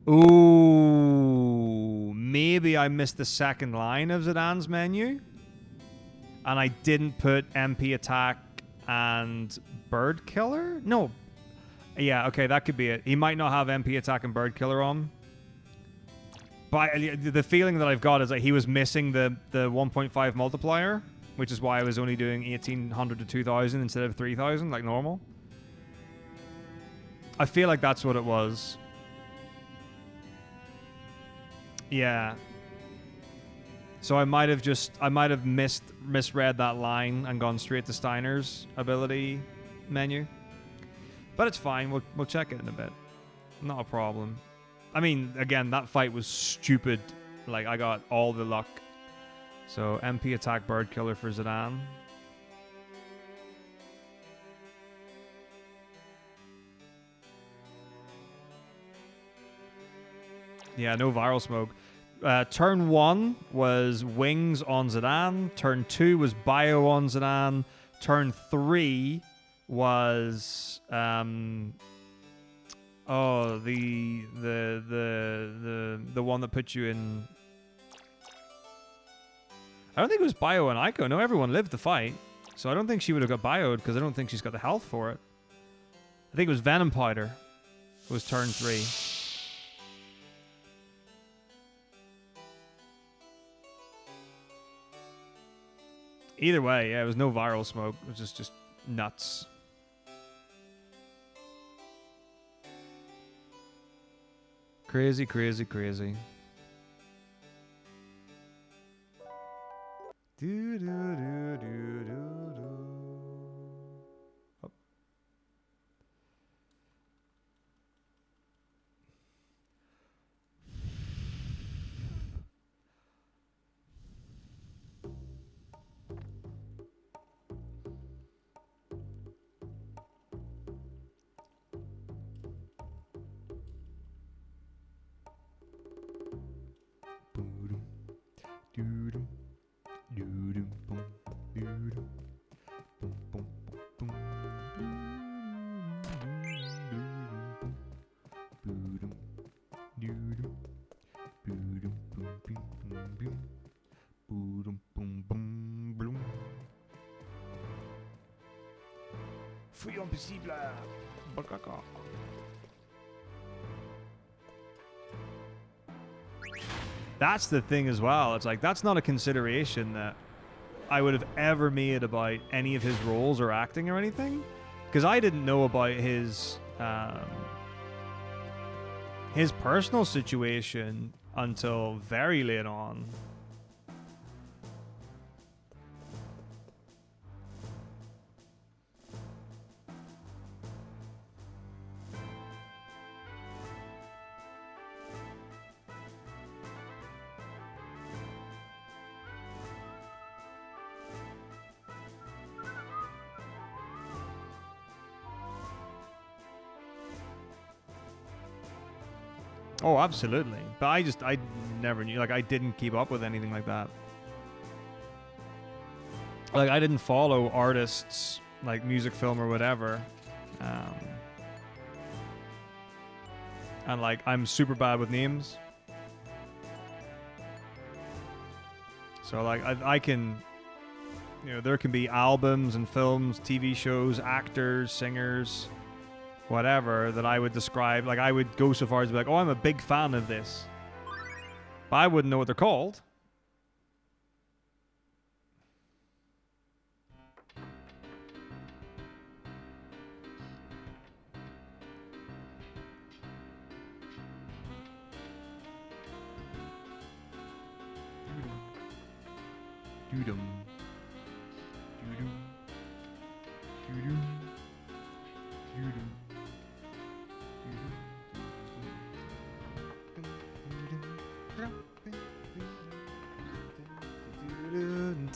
Ooh, maybe I missed the second line of Zidane's menu, and I didn't put MP attack and bird killer. No, yeah, okay, that could be it. He might not have MP attack and bird killer on. But the feeling that I've got is that he was missing the 1.5 multiplier, which is why I was only doing 1,800 to 2,000 instead of 3,000 like normal. I feel like that's what it was. Yeah. So I might have misread that line and gone straight to Steiner's ability menu. But it's fine. We'll check it in a bit. Not a problem. I mean, again, that fight was stupid. Like, I got all the luck. So MP attack bird killer for Zidane. Yeah, no viral smoke. Turn 1 was wings on Zidane. Turn 2 was bio on Zidane. Turn 3 was the one that put you in. I don't think it was bio on Aiko. No, everyone lived the fight, so I don't think she would have got bioed because I don't think she's got the health for it. I think it was Venom Powder. It was turn 3. Either way, yeah, it was no viral smoke. It was just nuts. Crazy, crazy, crazy. Do, do, do, do, do, do. Oh. Fouille impossible. That's the thing as well. It's like, that's not a consideration that I would have ever made about any of his roles or acting or anything, because I didn't know about his personal situation until very late on. Oh, absolutely. But I never knew. Like, I didn't keep up with anything like that. Like, I didn't follow artists, like music, film, or whatever. And, like, I'm super bad with names. So, like, I can... You know, there can be albums and films, TV shows, actors, singers... whatever, that I would describe, like I would go so far as to be like, oh, I'm a big fan of this. But I wouldn't know what they're called. Doodum. Doodum.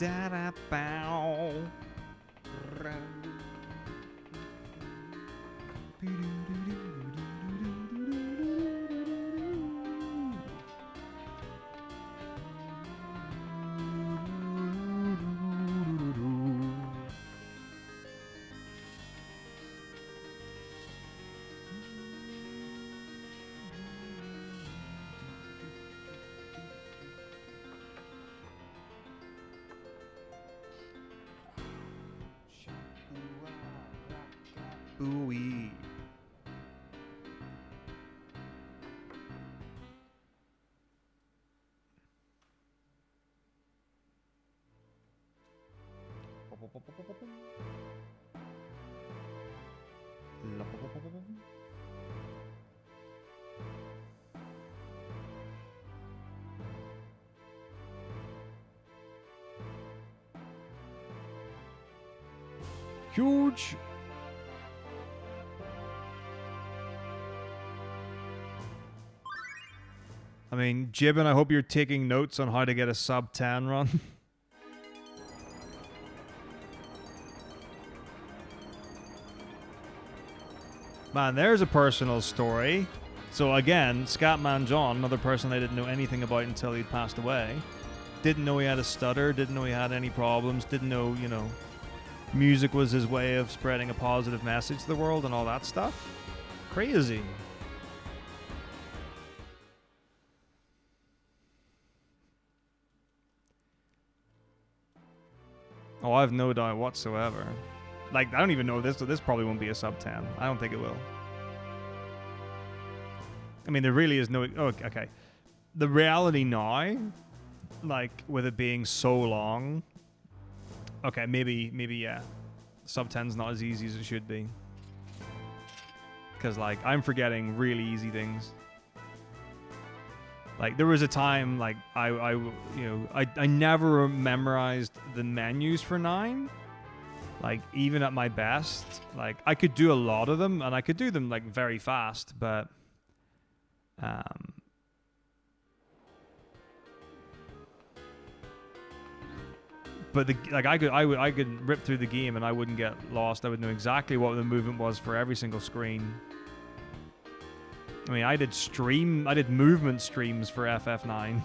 Da da bow. Ooh-wee. Huge. I mean, Jibbin, I hope you're taking notes on how to get a sub 10 run. Man, there's a personal story. So again, Scatman John, another person I didn't know anything about until he'd passed away. Didn't know he had a stutter, didn't know he had any problems, didn't know, you know, music was his way of spreading a positive message to the world and all that stuff. Crazy. Oh, I have no doubt whatsoever. Like, I don't even know this, so this probably won't be a sub 10. I don't think it will. I mean, there really is no... Oh, okay. The reality now, like, with it being so long... Okay, maybe, yeah. Sub 10's not as easy as it should be. Because, like, I'm forgetting really easy things. Like, there was a time, like, I never memorized the menus for 9. Like, even at my best. Like, I could do a lot of them, and I could do them, like, very fast, but... But I could rip through the game and I wouldn't get lost. I would know exactly what the movement was for every single screen. I mean, I did movement streams for FF9.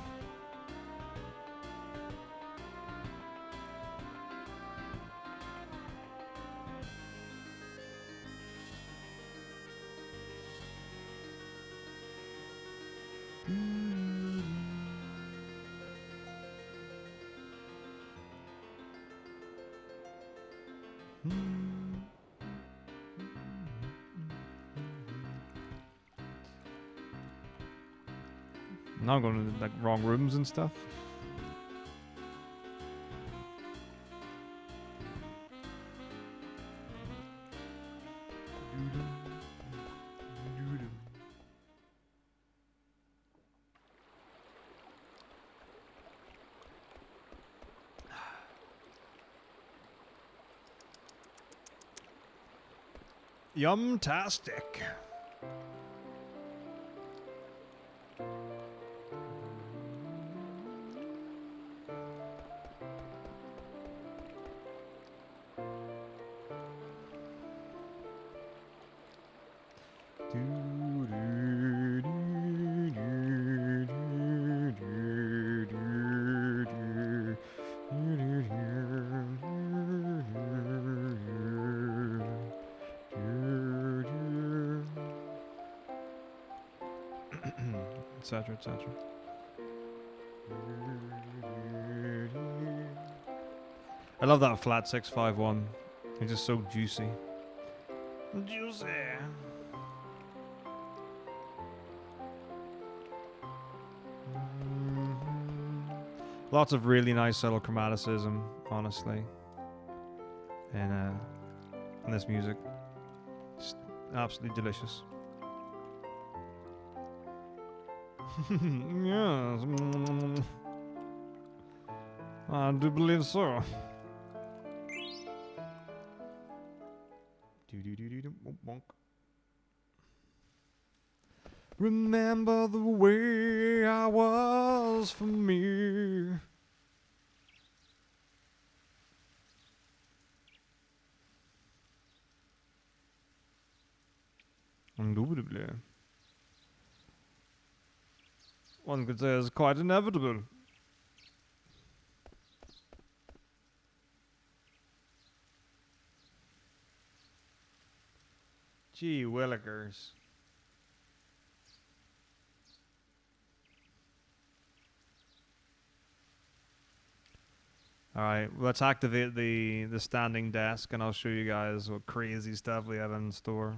Now I'm going to like wrong rooms and stuff. Yum-tastic. Etc. etc. I love that flat 651. It's just so juicy. Juicy. Lots of really nice subtle chromaticism, honestly, in this music. Just absolutely delicious. Yes, I do believe so. Remember the way I was for me. Indubitably. One could say it's quite inevitable. Gee willikers. Alright, let's activate the standing desk and I'll show you guys what crazy stuff we have in store.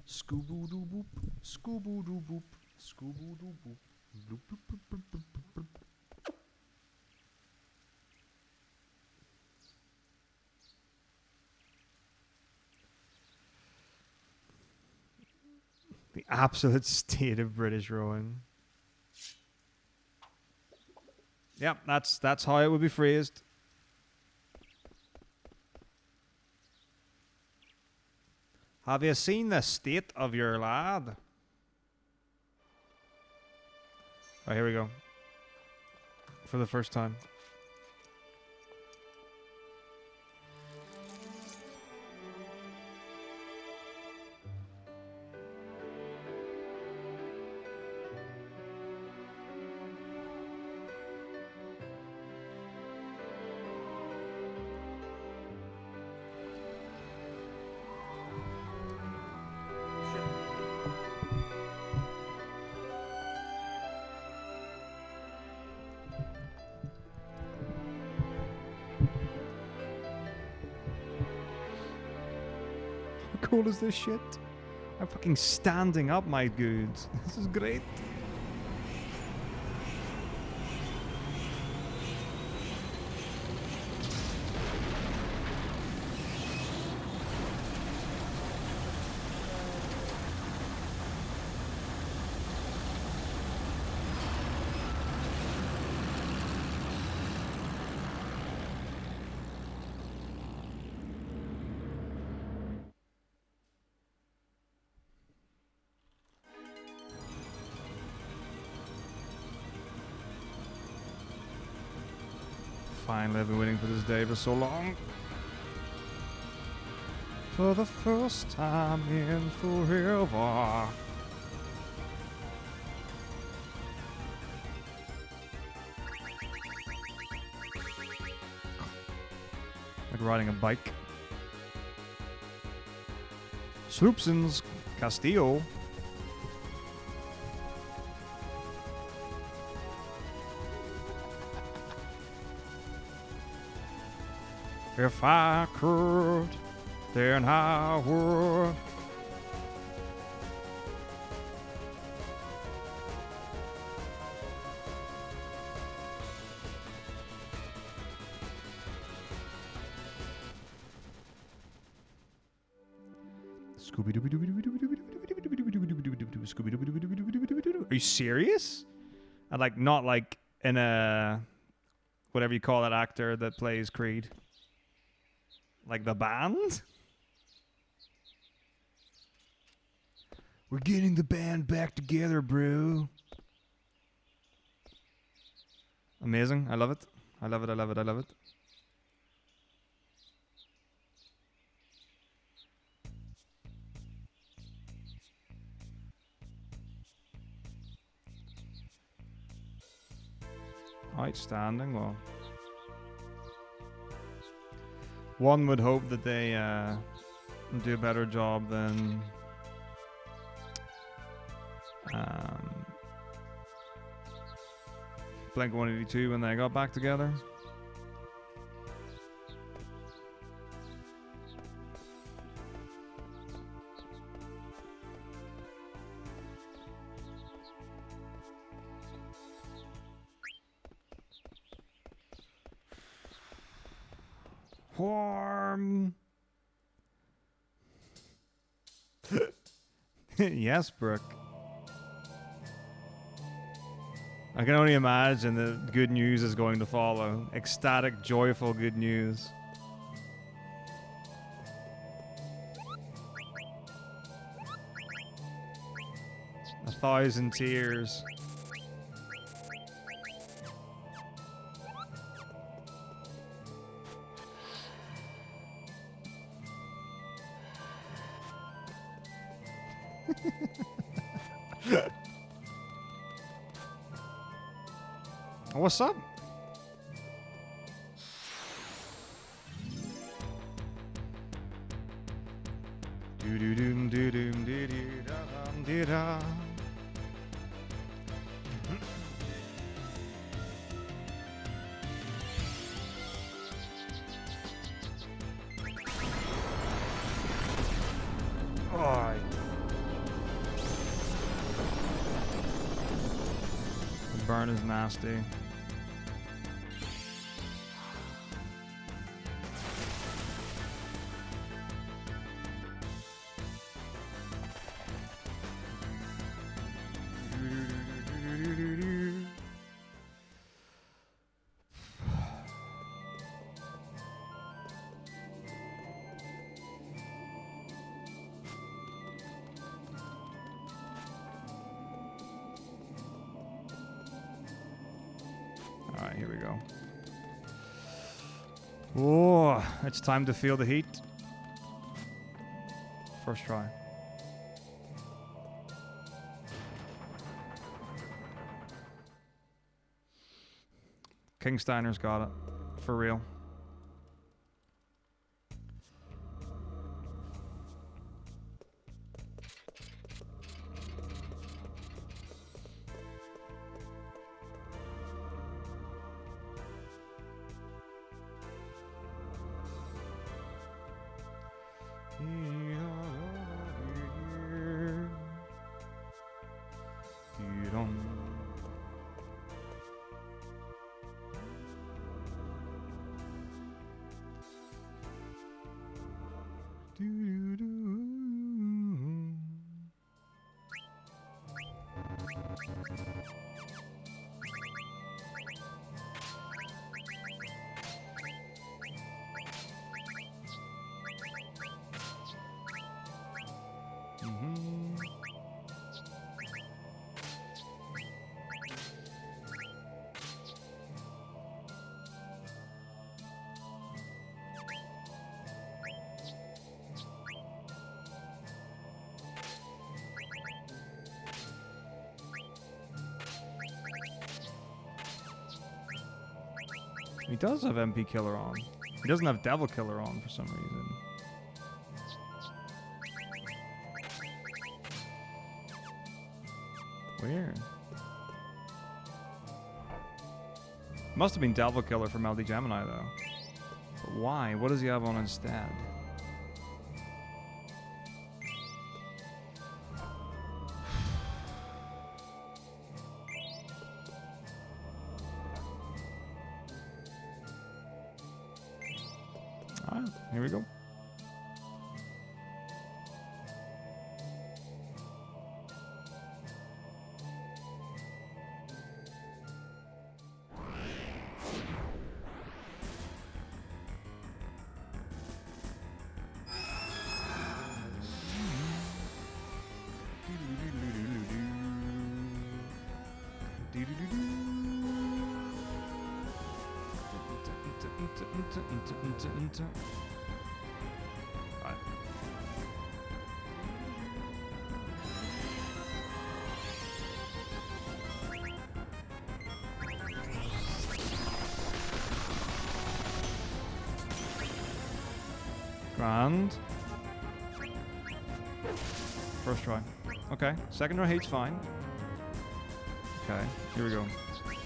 Scoobo-doo-boop, scoobo-doo-boop, scoobo-doo-boop, bloop-bloop-bloop-bloop-bloop-bloop. The absolute state of British rowing. Yep, that's how it would be phrased. Have you seen the state of your lad? Right, here we go. For the first time. How cool is this shit? I'm fucking standing up, my dudes. This is great. Finally, I've been waiting for this day for so long. For the first time in forever. Like riding a bike. Swoopson's Castillo. If I could, then I would. Are you serious? And like not like in a whatever you call that actor that plays Creed. Like the band? We're getting the band back together, bro. Amazing. I love it. I love it. I love it. I love it. Outstanding. Well, one would hope that they do a better job than Blink-182 when they got back together. Warm. Yes, Brooke. I can only imagine that good news is going to follow. Ecstatic, joyful good news. 1,000 tears. What's up? Do do doom do doom do do da dum do da. Oh. The burn is nasty. Alright, here we go. Oh, it's time to feel the heat. First try. King Steiner's got it. For real. He does have MP Killer on. He doesn't have Devil Killer on for some reason. Weird. Must have been Devil Killer for Melody Gemini though. But why? What does he have on instead? Alright, here we go. Right. Grand. First try. Okay. Second try heat's fine. Okay. Here we go.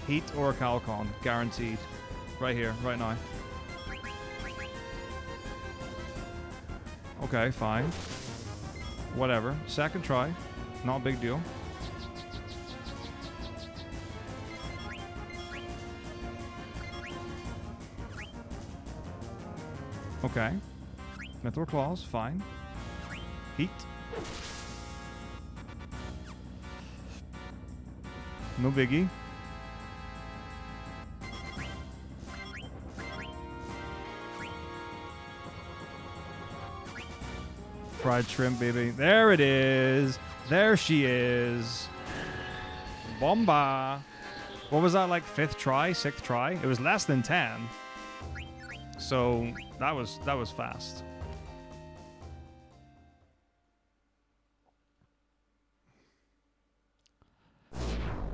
Heat or Calcon. Guaranteed. Right here. Right now. Okay, fine. Whatever. Second try. Not a big deal. Okay. Metal Claws, fine. Heat. No biggie. Fried shrimp, baby. There it is. There she is. Bomba! What was that, like 5th try, 6th try? It was less than 10. So that was fast.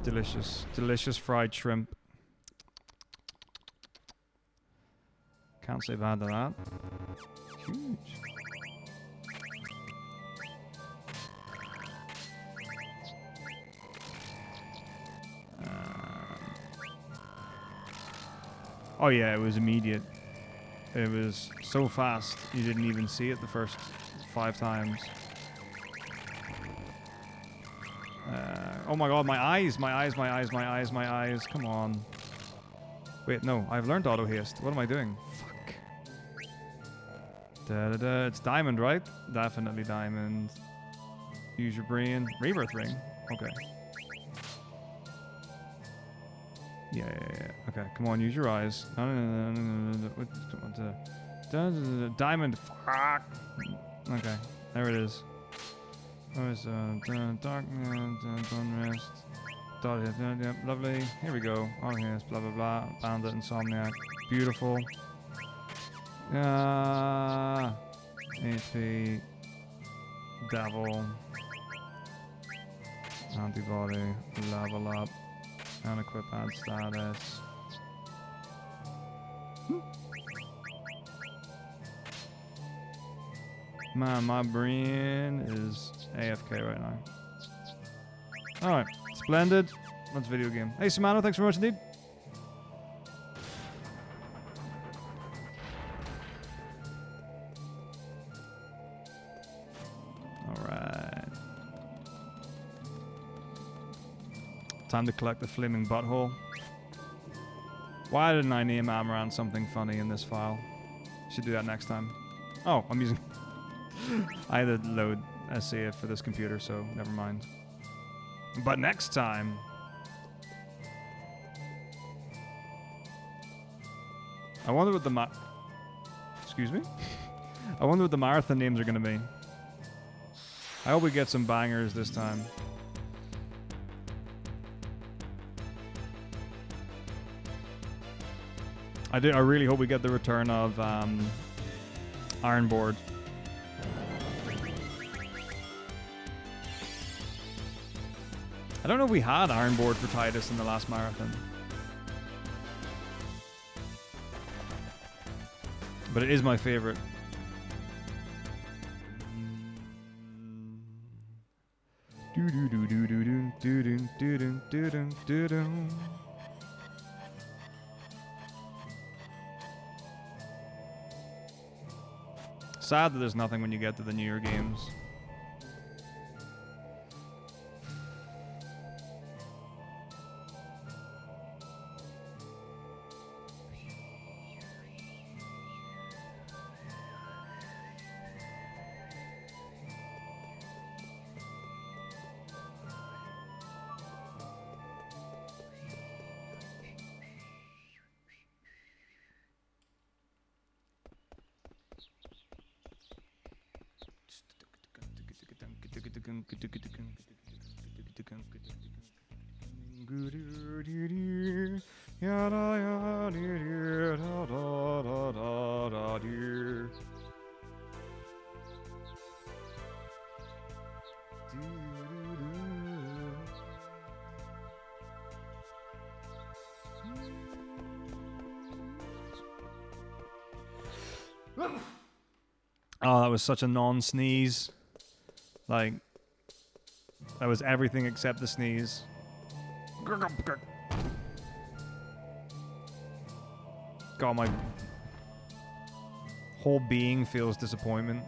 Delicious. Delicious fried shrimp. Can't say bad to that. Huge. Oh yeah, it was immediate. It was so fast, you didn't even see it the first 5 times. Oh my god, my eyes. Come on. Wait, no, I've learned auto haste. What am I doing? Fuck. Da da da. It's diamond, right? Definitely diamond. Use your brain. Rebirth ring. Okay. Yeah. Okay, come on, use your eyes. No. Diamond. Fuck. Okay, there it is. Where's darkness, unrest. Yep, lovely. Here we go. Oh yes, blah blah blah. Bandit, insomniac. Beautiful. HP. Devil. Antibody. Level up. Unequip add status. Man, my brain is AFK right now. Alright, splendid. Let's video game. Hey, Samano, thanks very much indeed. Alright. Time to collect the flaming butthole. Why didn't I name Amaranth something funny in this file? Should do that next time. Oh, I'm using... I had to load SCF for this computer, so never mind. But next time... I wonder what the Excuse me? I wonder what the marathon names are going to be. I hope we get some bangers this time. I really hope we get the return of Ironboard. I don't know if we had Ironboard for Titus in the last marathon. But it is my favorite. Sad that there's nothing when you get to the New Year games. Oh, that was such a non-sneeze. Like, that was everything except the sneeze. God, my whole being feels disappointment.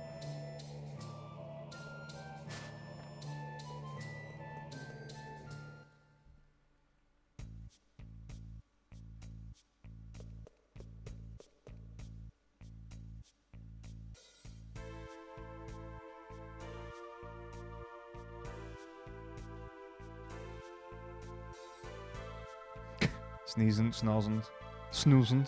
Sneezing, snozzing, snoozing.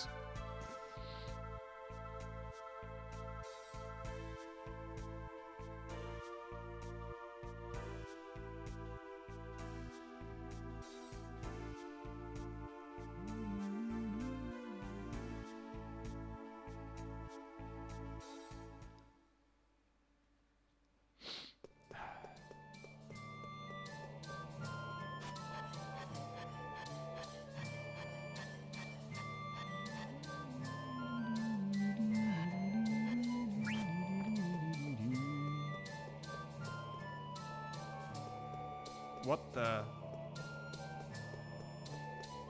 What the?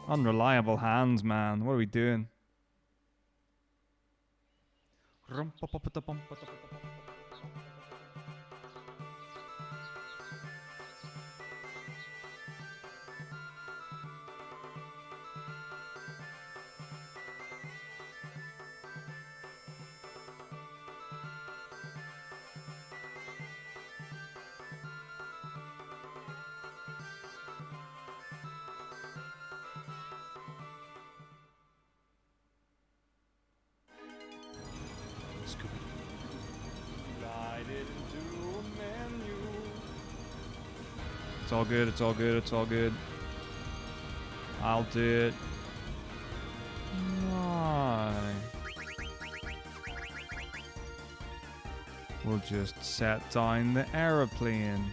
Unreliable hands, man. What are we doing? It's all good, it's all good, it's all good. I'll do it. Why? We'll just set down the aeroplane.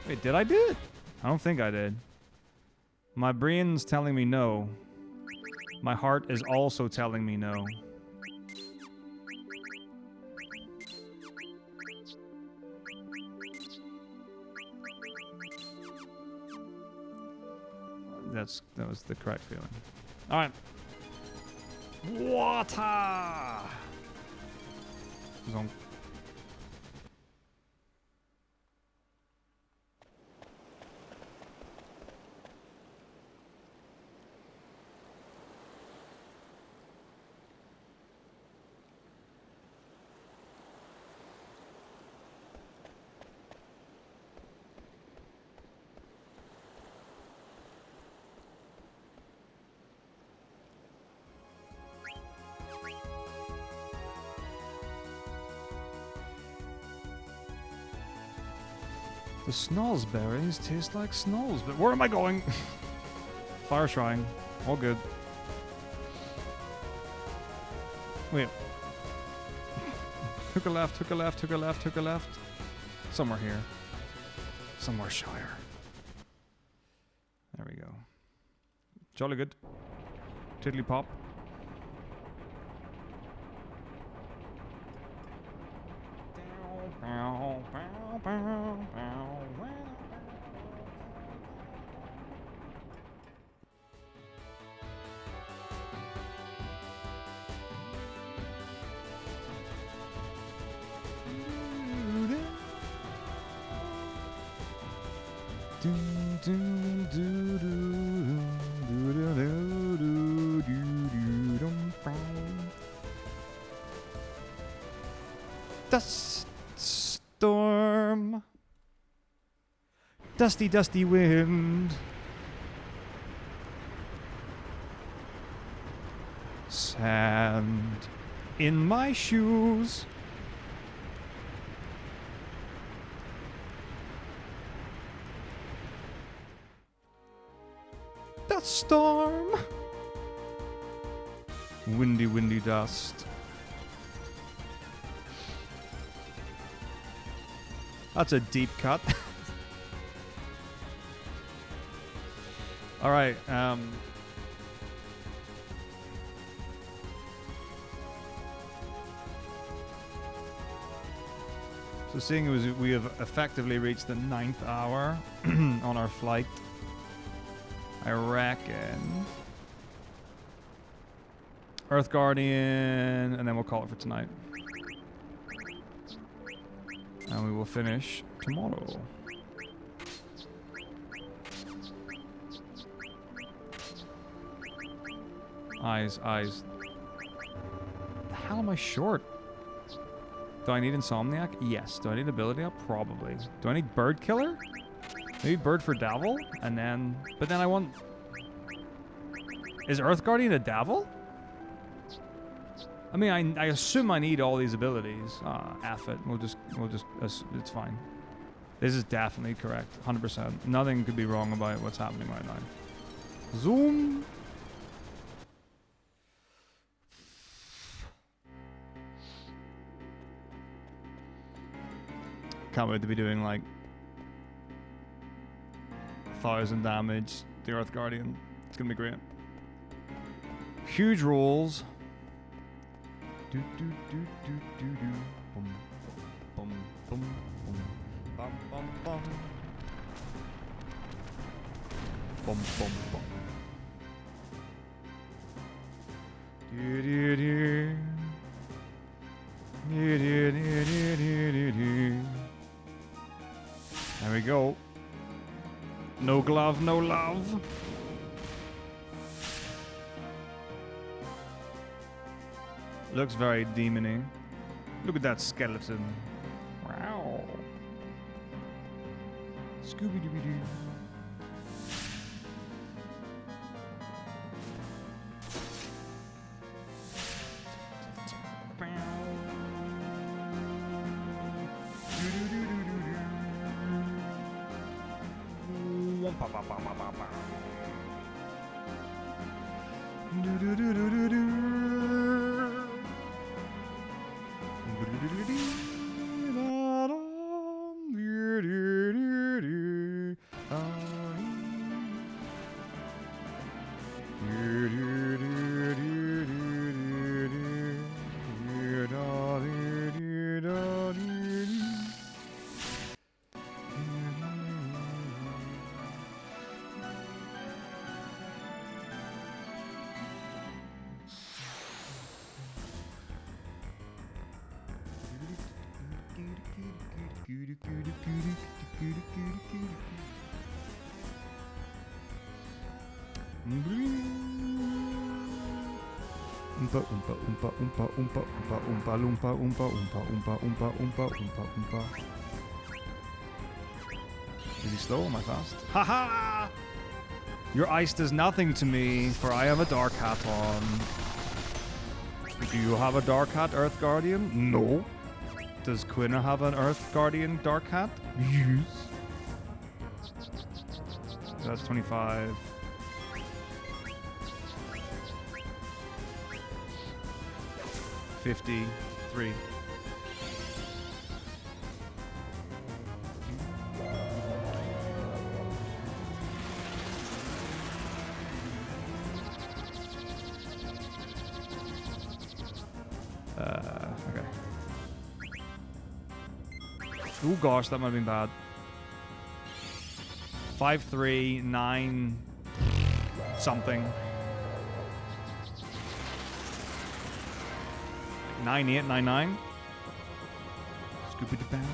Wait, did I do it? I don't think I did. My brain's telling me no. My heart is also telling me no. That was the correct feeling. All right. Water. Zonk. The snozberries taste like snows, but where am I going? Fire shrine. All good. Wait. Took a left, took a left, took a left, took a left. Somewhere here. Somewhere Shire. There we go. Jolly good. Tiddly pop. Dust storm, dusty, dusty wind, sand in my shoes. Dust storm, windy, windy dust. That's a deep cut. All right. So seeing as we have effectively reached the 9th hour on our flight, I reckon Earth Guardian, and then we'll call it for tonight. And we will finish tomorrow. Eyes, eyes. What the hell am I short? Do I need Insomniac? Yes. Do I need Ability Up? Probably. Do I need Bird Killer? Maybe Bird for Davil? And then... But then I want... Is Earth Guardian a Davil? I mean, I assume I need all these abilities. F it. We'll just, it's fine. This is definitely correct. 100%. Nothing could be wrong about what's happening right now. Zoom. Can't wait to be doing like 1,000 damage. The Earth Guardian. It's gonna be great. Huge rolls. Do do do do do do. Bum bum bum bum bum bum bum. Bum, bum, bum. Do, do, do. Do, do, do, do, do, do, do. There we go. No glove, no love. Looks very demony. Look at that skeleton. Wow. Scooby-Dooby-Doo. Oompa oompa oompa oompa oompa oompa oompa loompa oompa oompa oompa oompa oompa oompa. Is he slow or am I fast? Haha! Your ice does nothing to me, for I have a dark hat on. Do you have a dark hat, Earth Guardian? No. Does Quina have an Earth Guardian dark hat? Yes. That's 25. $53. Okay. Oh gosh, that might have been bad. 539 something. 9899. Scoopy the bang.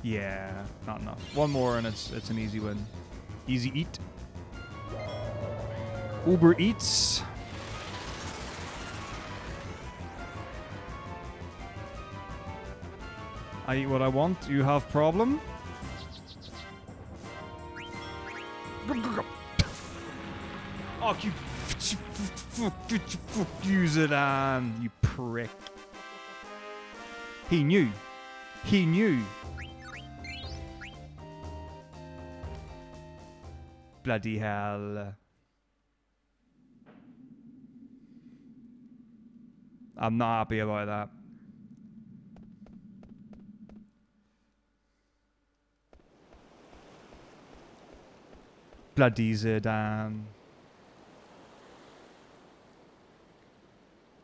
Yeah, not enough. One more and it's an easy win. Easy eat. Uber Eats. I eat what I want. You have problem? Oh, you use it on, you prick. He knew. He knew. Bloody hell. I'm not happy about that. Bloody Zidane.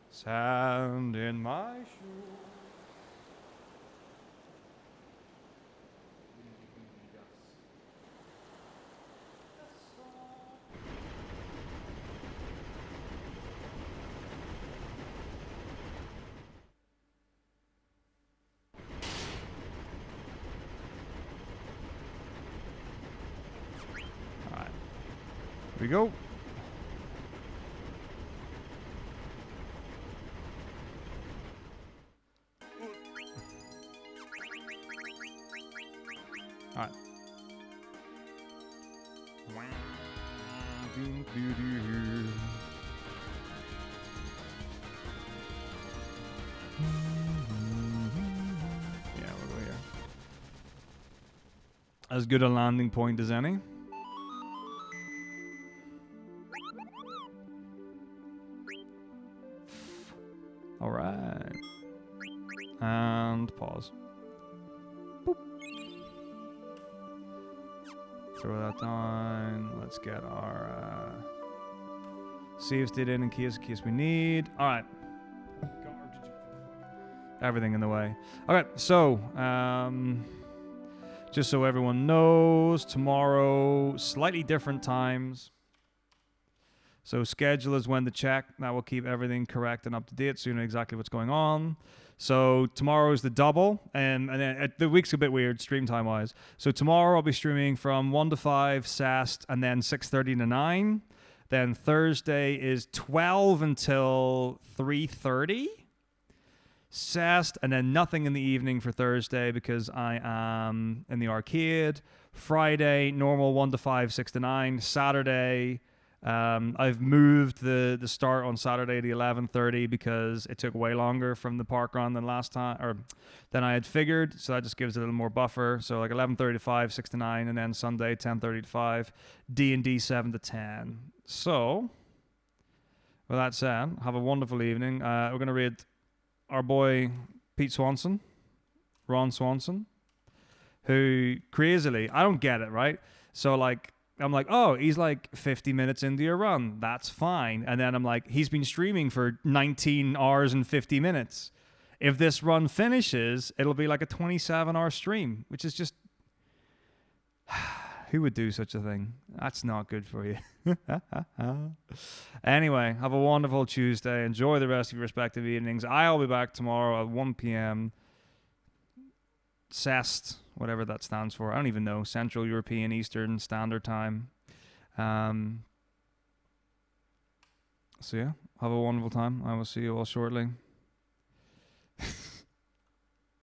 Sand in my shoe. Alright. Here we go. Alright. Yeah, we'll go here. As good a landing point as any. Alright. And pause. Boop. Throw that down. Let's get our save state in case we need. Alright. everything in the way. Okay, so just so everyone knows, tomorrow slightly different times. So schedule is when to check. That will keep everything correct and up to date, so you know exactly what's going on. So tomorrow is the double, and then the week's a bit weird stream time wise. So tomorrow I'll be streaming from 1 to 5 SAST, and then 6:30 to 9. Then Thursday is 12 until 3:30 SAST, and then nothing in the evening for Thursday because I am in the arcade. Friday normal 1 to 5, 6 to 9. Saturday. I've moved the start on Saturday to 11:30 because it took way longer from the park run than last time, or than I had figured. So that just gives it a little more buffer. So like 11:30 to 5, 6 to 9, and then Sunday 10:30 to 5, D&D 7 to 10. So, with that said, have a wonderful evening. We're gonna read our boy Pete Swanson, Ron Swanson, who crazily, I don't get it, right? So like. I'm like, oh, he's like 50 minutes into your run. That's fine. And then I'm like, he's been streaming for 19 hours and 50 minutes. If this run finishes, it'll be like a 27-hour stream, which is just... Who would do such a thing? That's not good for you. Anyway, have a wonderful Tuesday. Enjoy the rest of your respective evenings. I'll be back tomorrow at 1 p.m. CEST, whatever that stands for. I don't even know. Central European Eastern Standard Time. So yeah, have a wonderful time. I will see you all shortly.